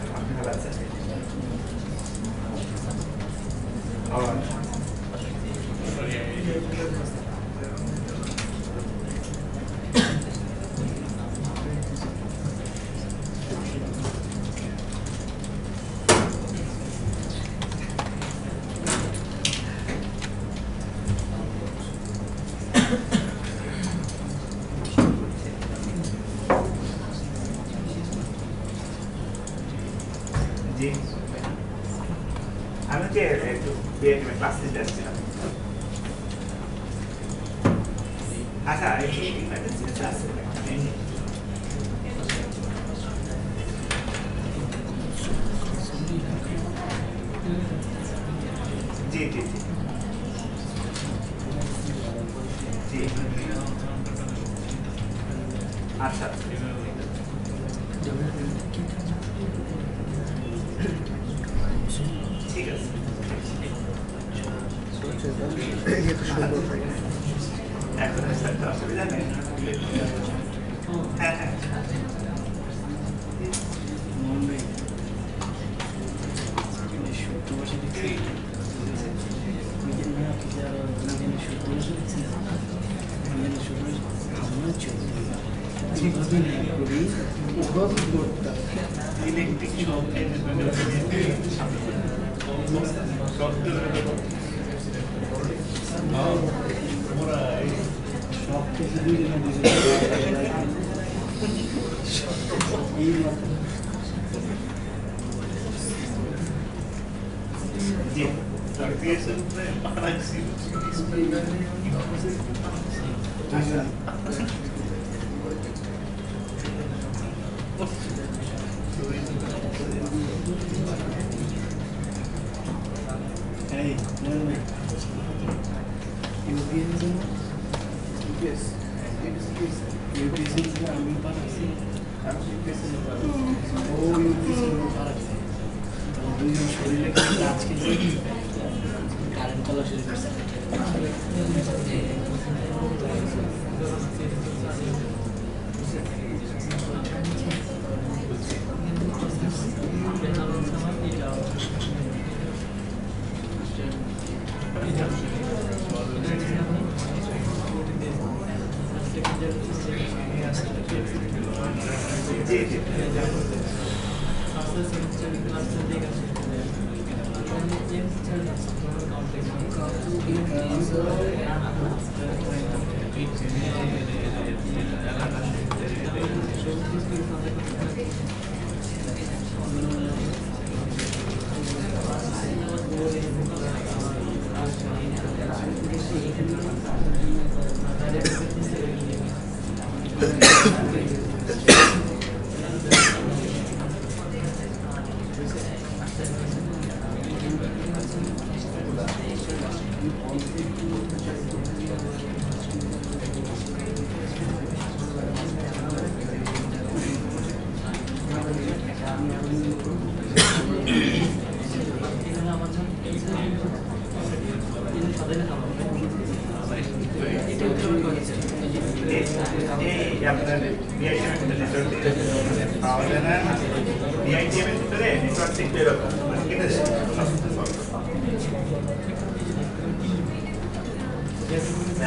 আপনি ভালো আছেন? জি, আমি যে একটু ক্লাস নিতে আসছিলাম। আচ্ছা, ইমার্জেন্সি আছে জি জি জি জি, আচ্ছা ঠিক আছে। এখন অসুবিধা নেই। হ্যাঁ হ্যাঁ, ইলেকট্রিক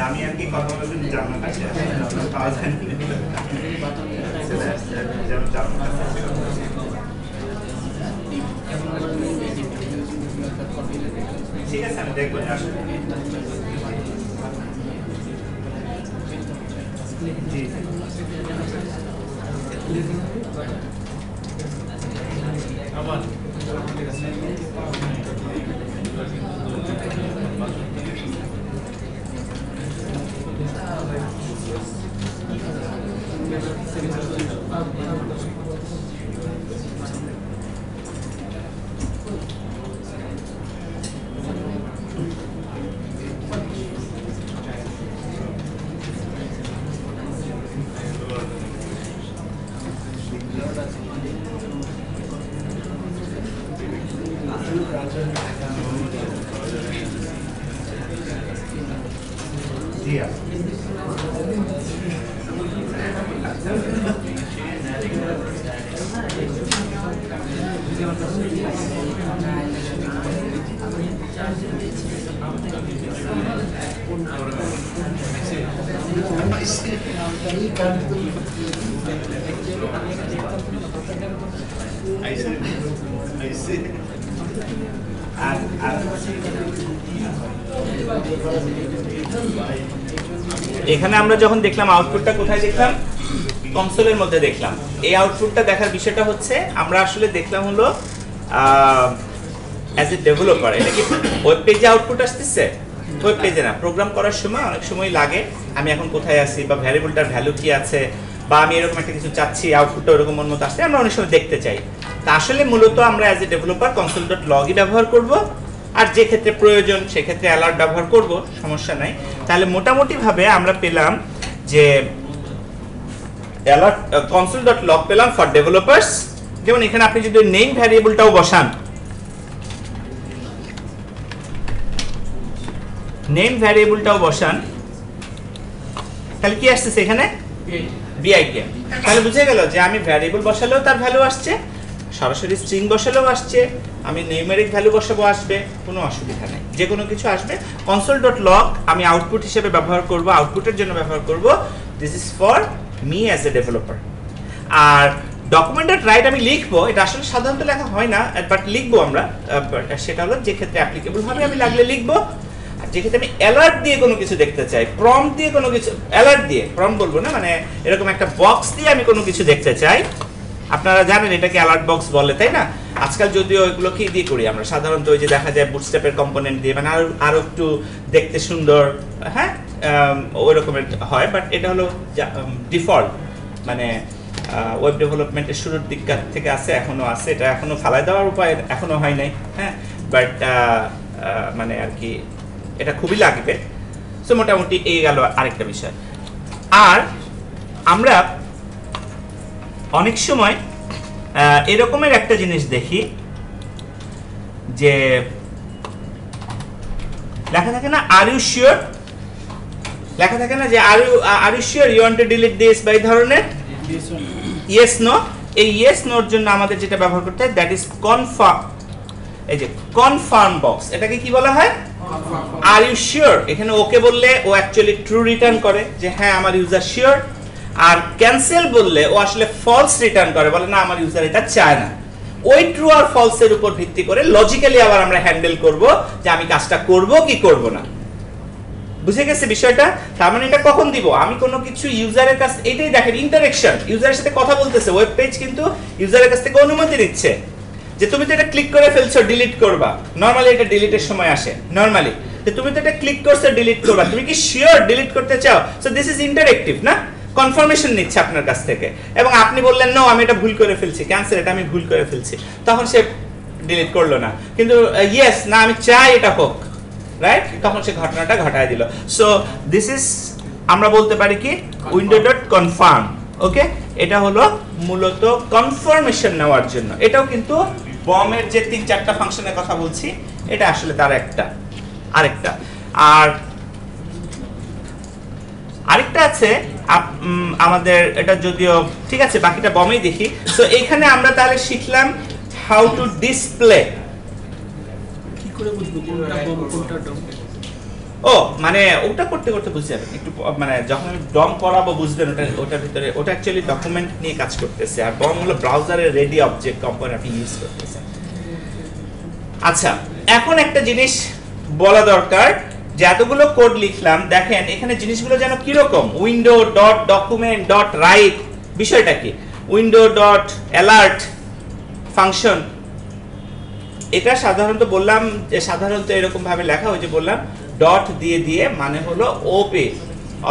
আমি আর কি কথা বলতে জানা কাছে পাওয়া যায় ঠিক আছে আমি দেখবো আসলে জি আবার এখানে আমরা যখন দেখলাম আউটপুটটা কোথায় দেখলাম কনসোলের মধ্যে দেখলাম এই আউটপুটটা দেখার বিষয়টা হচ্ছে আমরা আসলে দেখলাম হলো অ্যাজ এ ডেভেলপার এটা কি ওয়েব পেজে আউটপুট আসতেছে ওয়েব পেজে না প্রোগ্রাম করার সময় অনেক সময় লাগে আমি এখন কোথায় আছি বা ভ্যারিয়েবলটার ভ্যালু কি আছে বা আমি এরকম একটা কিছু চাচ্ছি আউটপুটটা ওরকম মন মতো আসছে আমরা অনেক সময় দেখতে চাই তা আসলে মূলত আমরা অ্যাজ এ ডেভেলপার console.log-ই ব্যবহার করব আর যে ক্ষেত্রে প্রয়োজন সেক্ষেত্রে অ্যালার্ট ব্যবহার করব সমস্যা নাই তাহলে মোটামুটি ভাবে আমরা পেলাম যে অ্যালার্ট console.log পেলাম ফর ডেভেলপারস যেমন এখানে আপনি যদি নেম ভ্যারিয়েবলটাও বসান নেম ভ্যারিয়েবলটাও বসান তাহলে কি আসছে এখানে বিআইটিএম তাহলে বুঝে গেল যে আমি ভ্যারিয়েবল বসালেও তার ভ্যালু আসছে সরাসরি স্ট্রিং বসালেও আসছে আমি নিউমেরিক ভ্যালু বসাবো আসবে কোনো অসুবিধা নেই যে কোনো কিছু আসবে console.log আমি আউটপুট হিসেবে ব্যবহার করব আউটপুটের জন্য ব্যবহার করব this is for me as a developer আর ডকুমেন্টেড রাইট আমি লিখবো এটা আসলে সাধারণত লেখা হয় না বাট লিখবো আমরা সেটা হলো যে ক্ষেত্রে অ্যাপ্লিকেবল হবে আমি লাগলে লিখবো যে ক্ষেত্রে আমি অ্যালার্ট দিয়ে কোনো কিছু দেখতে চাই প্রম্পট দিয়ে কোনো কিছু অ্যালার্ট দিয়ে প্রম্পট বলবো না মানে এরকম একটা বক্স দিয়ে আমি কোনো কিছু দেখতে চাই আপনারা জানেন এটাকে অ্যালার্ট বক্স বলে তাই না আজকাল যদিও এগুলো কি দিয়ে করি আমরা সাধারণত ওই যে দেখা যায় বুটস্ট্র্যাপের কম্পোনেন্ট দিয়ে মানে আরো একটু দেখতে সুন্দর হ্যাঁ ওই রকমের হয় বাট এটা হলো ডিফল্ট মানে ওয়েব ডেভেলপমেন্টের শুরুর দিক থেকে আছে এখনো আছে এটা এখনো ফালাই দেওয়ার উপায় এখনো হয় নাই হ্যাঁ বাট মানে আর কি এটা খুবই লাগবে সো মোটামুটি এই গেল আরেকটা বিষয় আর আমরা অনেক সময় এরকমের একটা জিনিস দেখি যে লেখা থাকে না আর ইউ শিওর, লেখা থাকে না যে are you sure you want to delete this বা এই ধরনের ইয়েস নো। এই ইয়েস নোর জন্য আমাদের যেটা ব্যবহার করতে হয় দ্যাট ইজ কনফার্ম। এই যে কনফার্ম বক্স, এটাকে কি বলা হয়? Are you sure. এখানে ওকে বললে ও অ্যাকচুয়ালি ট্রু রিটার্ন করে যে হ্যাঁ আমার ইউজার শিওর, আর ক্যান্সেল বললে ও আসলে ফলস রিটার্ন করে, বলে না আমার ইউজার এটা চায় না। ওই ট্রু আর ফলস এর উপর ভিত্তি করে লজিক্যালি আবার আমরা হ্যান্ডেল করব যে আমি কাজটা করব কি করব না। বুঝে গেছে বিষয়টা? তার মানে এটা কখন দিব? আমি কোনো কিছু ইউজারের কাছে, এটাই দেখেন ইন্টারঅ্যাকশন, ইউজারের সাথে কথা বলতেছে, ওয়েব পেজ কিন্তু ইউজারের কাছ থেকে অনুমতি নিচ্ছে যে তুমি তো এটা ক্লিক করে ফেলছো ডিলিট করবা। নরমালি এটা ডিলিটের সময় আসে নরমালি, যে তুমি তো এটা ক্লিক করছো ডিলিট করবা, তুমি কি শিওর ডিলিট করতে চাও? সো দিস ইজ ইন্টারঅ্যাকটিভ না, কনফার্মেশন নিচ্ছে আপনার কাছ থেকে। এবং আপনি বললেন নো আমি এটা ভুল করে ফেলছি, ক্যান্সেল, এটা আমি ভুল করে ফেলছি, তখন সে ডিলিট করলো না। কিন্তু ইয়েস না আমি চাই এটা হোক, রাইট, তখন সে ঘটনাটা ঘটায় দিল। সো দিস ইজ আমরা বলতে পারি কি উইন্ডো ডট কনফার্ম। ওকে, এটা হলো মূলত কনফার্মেশন নেওয়ার জন্য। এটাও কিন্তু বমের যে 3-4টা ফাংশনের কথা বলছি এটা আসলে তার আরেকটা। আর আরেকটা আছে আমাদের, এটা যদিও ঠিক আছে বাকিটা বমেই দেখি। সো এখানে আমরা তাহলে শিখলাম হাউ টু ডিসপ্লে। কি করে বুঝবো কোনটা বম কোনটা ডম? ও মানে ওটা করতে করতে বুঝতে যাবেন একটু, মানে যখন আমি ডম পড়াবো বুঝবেন ওটার ভিতরে ওটা অ্যাকচুয়ালি ডকুমেন্ট নিয়ে কাজ করতেছে, আর বম হলো ব্রাউজারের রেডি অবজেক্ট কম্পোনেন্ট আপনি ইউজ করতেছেন। আচ্ছা, এখন একটা জিনিস বলা দরকার যে এতগুলো কোড লিখলাম, দেখেন এখানে জিনিসগুলো যেন কিরকম, window dot document dot right, বিষয়টা কি? উইন্ডো ডট অ্যালার্ট ফাংশন, এটা সাধারণত বললাম যে সাধারণত এরকম ভাবে লেখা হয় যে বললাম ডট দিয়ে দিয়ে, মানে হলো ওপে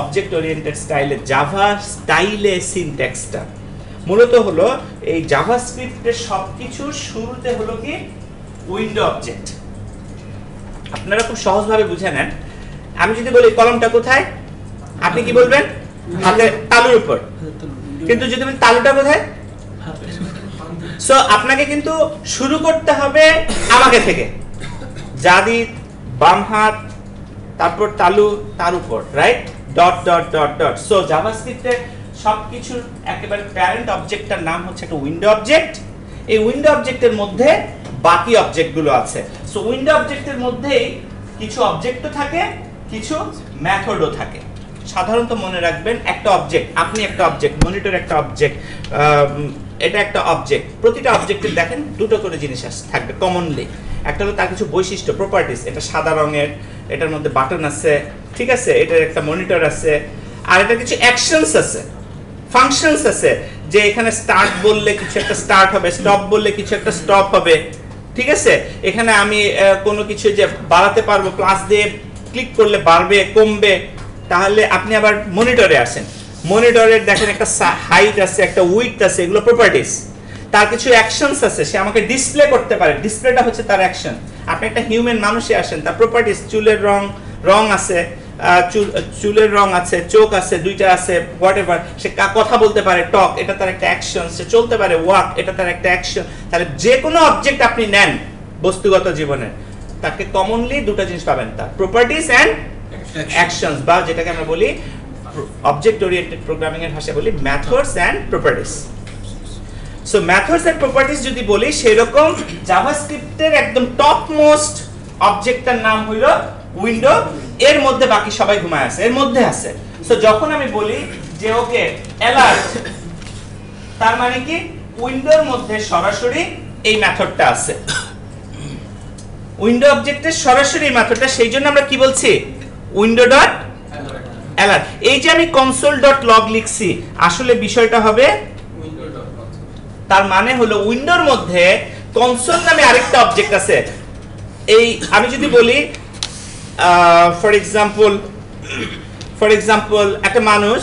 অবজেক্ট ওরিয়েন্টেড স্টাইলে, জাভা স্টাইলে সিনট্যাক্সটা মূলত হলো এই জাভাস্ক্রিপ্টের সবকিছু শুরুতে হলো কি উইন্ডো অবজেক্ট। আপনারা খুব সহজভাবে বুঝে নেন, আমি যদি বলি কলমটা কোথায়, আপনি কি বলবেন? হাতে তালুর উপর। কিন্তু যদি বলি তালুটা কোথায়, সো আপনাকে কিন্তু শুরু করতে হবে আমাকে থেকে, জাদি বাম হাত, তারপর তালু, তার উপর, right, dot dot dot dot. So জাভাস্ক্রিপ্টের সবকিছুর একেবারে প্যারেন্ট অবজেক্টটার নাম হচ্ছে একটা উইন্ডো অবজেক্ট। এই উইন্ডো অবজেক্টের মধ্যে বাকি অবজেক্টগুলো আছে। সো উইন্ডো অবজেক্টের মধ্যেই কিছু অবজেক্টও থাকে, কিছু মেথডও থাকে। সাধারণত মনে রাখবেন একটা অবজেক্ট, আপনি একটা অবজেক্ট, মনিটর একটা অবজেক্ট, এটা একটা অবজেক্ট। প্রতিটা অবজেক্টের দেখেন দুটো করে জিনিস থাকবে কমনলি। একটা হলো তার কিছু বৈশিষ্ট্য, প্রপার্টিস, এটা সাদা রঙের, এটার মধ্যে বাটন আছে, ঠিক আছে, এটার একটা মনিটর আছে, আর এটা কিছু অ্যাকশনস আছে, ফাংশনস আছে, যে এখানে স্টার্ট বললে কিছু একটা স্টার্ট হবে, স্টপ বললে কিছু একটা স্টপ হবে, ঠিক আছে। এখানে আমি কোনো কিছু যে বাড়াতে পারবো, প্লাস দিয়ে ক্লিক করলে বাড়বে কমবে, তাহলে আপনি আবার মনিটরে আসেন, মনিটরের দেখেন একটা হাইট আছে, একটা উইডথ আছে, এগুলো প্রপার্টিস। তার কিছু অ্যাকশনস আছে, সে আমাকে ডিসপ্লে করতে পারে, ডিসপ্লেটা হচ্ছে তার অ্যাকশন। আপনি একটা হিউম্যান মানুষে আসেন, তার প্রপার্টিস, চুলের রং আছে, চুলের রং আছে, চোখ আছে, দুইটা আছে, হোয়াটএভার, সে কথা বলতে পারে, টক, এটা তার একটা অ্যাকশন, সে চলতে পারে, ওয়াক, এটা তার একটা অ্যাকশন। তাহলে যে কোনো অবজেক্ট আপনি নেন বস্তুগত জীবনে, তাকে কমনলি দুটো জিনিস পাবেন, তার প্রপার্টিস এন্ড অ্যাকশনস, বা যেটাকে আমরা বলি অবজেক্ট ওরিয়েন্টেড প্রোগ্রামিং এর ভাষায় বলি methods and properties. So methods and properties যদি বলি, সেরকম জাভাস্ক্রিপ্টের একদম টপ মোস্ট অবজেক্টটার নাম হলো উইন্ডো। এর মধ্যে বাকি সবাই ঘুমায় আছে, এর মধ্যে আছে। সো যখন আমি বলি যে ওকে অ্যালার্ট, তার মানে কি উইন্ডোর মধ্যে সরাসরি এই মেথডটা আছে, উইন্ডো অবজেক্টের সরাসরি মেথডটা। সেই জন্য আমরা কি বলছি, উইন্ডো ডট অ্যালার্ট। এই যে আমি কনসোল ডট লগ লিখছি, আসলে বিষয়টা হবে, তার মানে হলো উইন্ডোর মধ্যে কনসোল নামে আরেকটা অবজেক্ট আছে। এই আমি যদি বলি ফর এক্সাম্পল একটা মানুষ,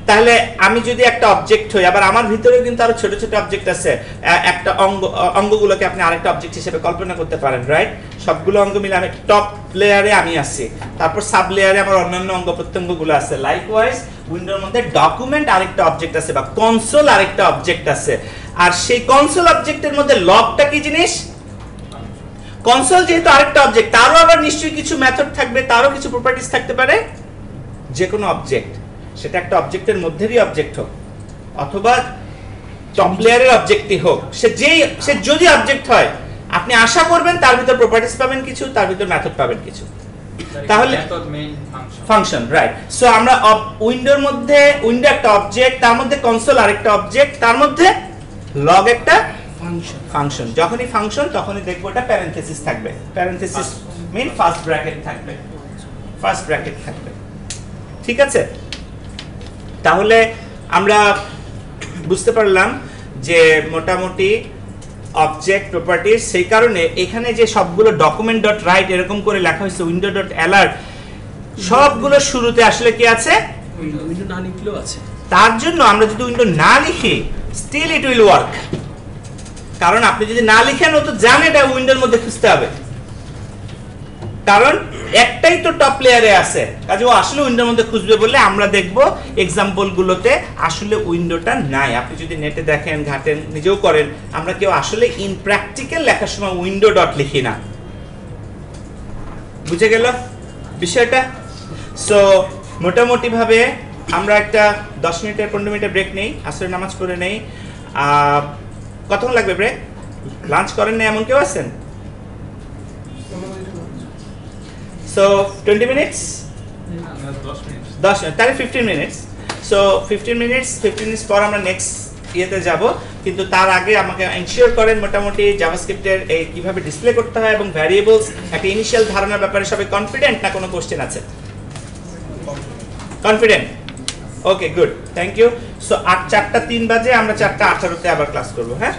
তাহলে আমি যদি একটা অবজেক্ট হই, আবার আমার ভিতরেও কিন্তু আরো ছোট ছোট অবজেক্ট আছে, একটা অঙ্গগুলোকে আপনি আরেকটা অবজেক্ট হিসেবে কল্পনা করতে পারেন, রাইট। সবগুলো অঙ্গ মিলে আমি টপ লেয়ারে আমি আছি, তারপর সাব লেয়ারে আমার অন্যান্য অঙ্গ প্রত্যঙ্গগুলো আছে। লাইকওয়াইজ উইন্ডোর মধ্যে ডকুমেন্ট আরেকটা অবজেক্ট আছে, বা কনসোল আরেকটা অবজেক্ট আছে। আর সেই কনসোল অবজেক্টের মধ্যে লগটা কি জিনিস? কনসোল যেহেতু আরেকটা অবজেক্ট, তারও আবার নিশ্চয়ই কিছু মেথড থাকবে, তারও কিছু প্রপার্টিজ থাকতে পারে। যে কোনো অবজেক্ট, সেটা একটা অবজেক্টের মধ্যেরই অবজেক্ট হোক অথবা টপ লেয়ারের অবজেক্টই হোক, সে যদি অবজেক্ট হয়, আপনি আশা করবেন তার ভিতর প্রপার্টিজ পাবেন কিছু, তার ভিতর মেথড পাবেন কিছু। তাহলে ফাংশন, রাইট। সো আমরা উইন্ডোর মধ্যে, উইন্ডো একটা অবজেক্ট, তার মধ্যে কনসোল আরেকটা অবজেক্ট, তার মধ্যে লগ একটা ফাংশন। যখনই ফাংশন তখনই দেখবো এটা প্যারেনথেসিস থাকবে। প্যারেনথেসিস মিন ফার্স্ট ব্র্যাকেট থাকবে, ফার্স্ট ব্র্যাকেট থাকবে। ঠিক আছে, তাহলে আমরা বুঝতে পারলাম যে মোটামুটি অবজেক্ট প্রপার্টিজ। সেই কারণে এখানে যে সবগুলো ডকুমেন্ট ডট রাইট এরকম করে লেখা হয়েছে, উইন্ডো ডট অ্যালার্ট, সবগুলো শুরুতে আসলে কি আছে? উইন্ডো না লিখলেও আছে। তার জন্য আমরা যদি উইন্ডো না লিখি, স্টিল ইট উইল ওয়ার্ক। কারণ আপনি যদি না লিখেন, ও তো জানে এটা উইন্ডোর মধ্যে খুঁজতে হবে, কারণ একটাই তো টপ লেয়ারে আছে, কাজে ও আসলে উইন্ডোর মধ্যে খুঁজবে বলে আমরা দেখব এক্সাম্পল গুলোতে আসলে উইন্ডোটা নাই। আপনি যদি নেটে দেখেন, ঘাটেন, নিজেও করেন, আমরা কেউ আসলে ইন প্র্যাকটিক্যাল লেখার সময় উইন্ডো ডট লিখি না। বুঝে গেল বিষয়টা? সো মোটামুটি ভাবে আমরা একটা 10 মিনিটের 15 মিনিটের ব্রেক নেই, আসরের নামাজ পড়ে নেই। কতক্ষণ লাগবে ব্রেক? লাঞ্চ করেন না এমন কেউ আছেন? So 20 minutes? 10 তাহলে 15 minutes. So 15 minutes পর আমরা নেক্সট ইয়েতে যাব, কিন্তু তার আগে আমাকে এনশিওর করেন মোটামুটি জাভাস্ক্রিপ্টের এই কিভাবে ডিসপ্লে করতে হয় এবং ভ্যারিয়েবলস একটা ইনিশিয়াল ধারণার ব্যাপারে সবাই কনফিডেন্ট, না কোনো কোশ্চেন আছে? Confident? Okay, good, thank you. So 4:03 বাজে আমরা 4:18 তে আবার ক্লাস করব। হ্যাঁ,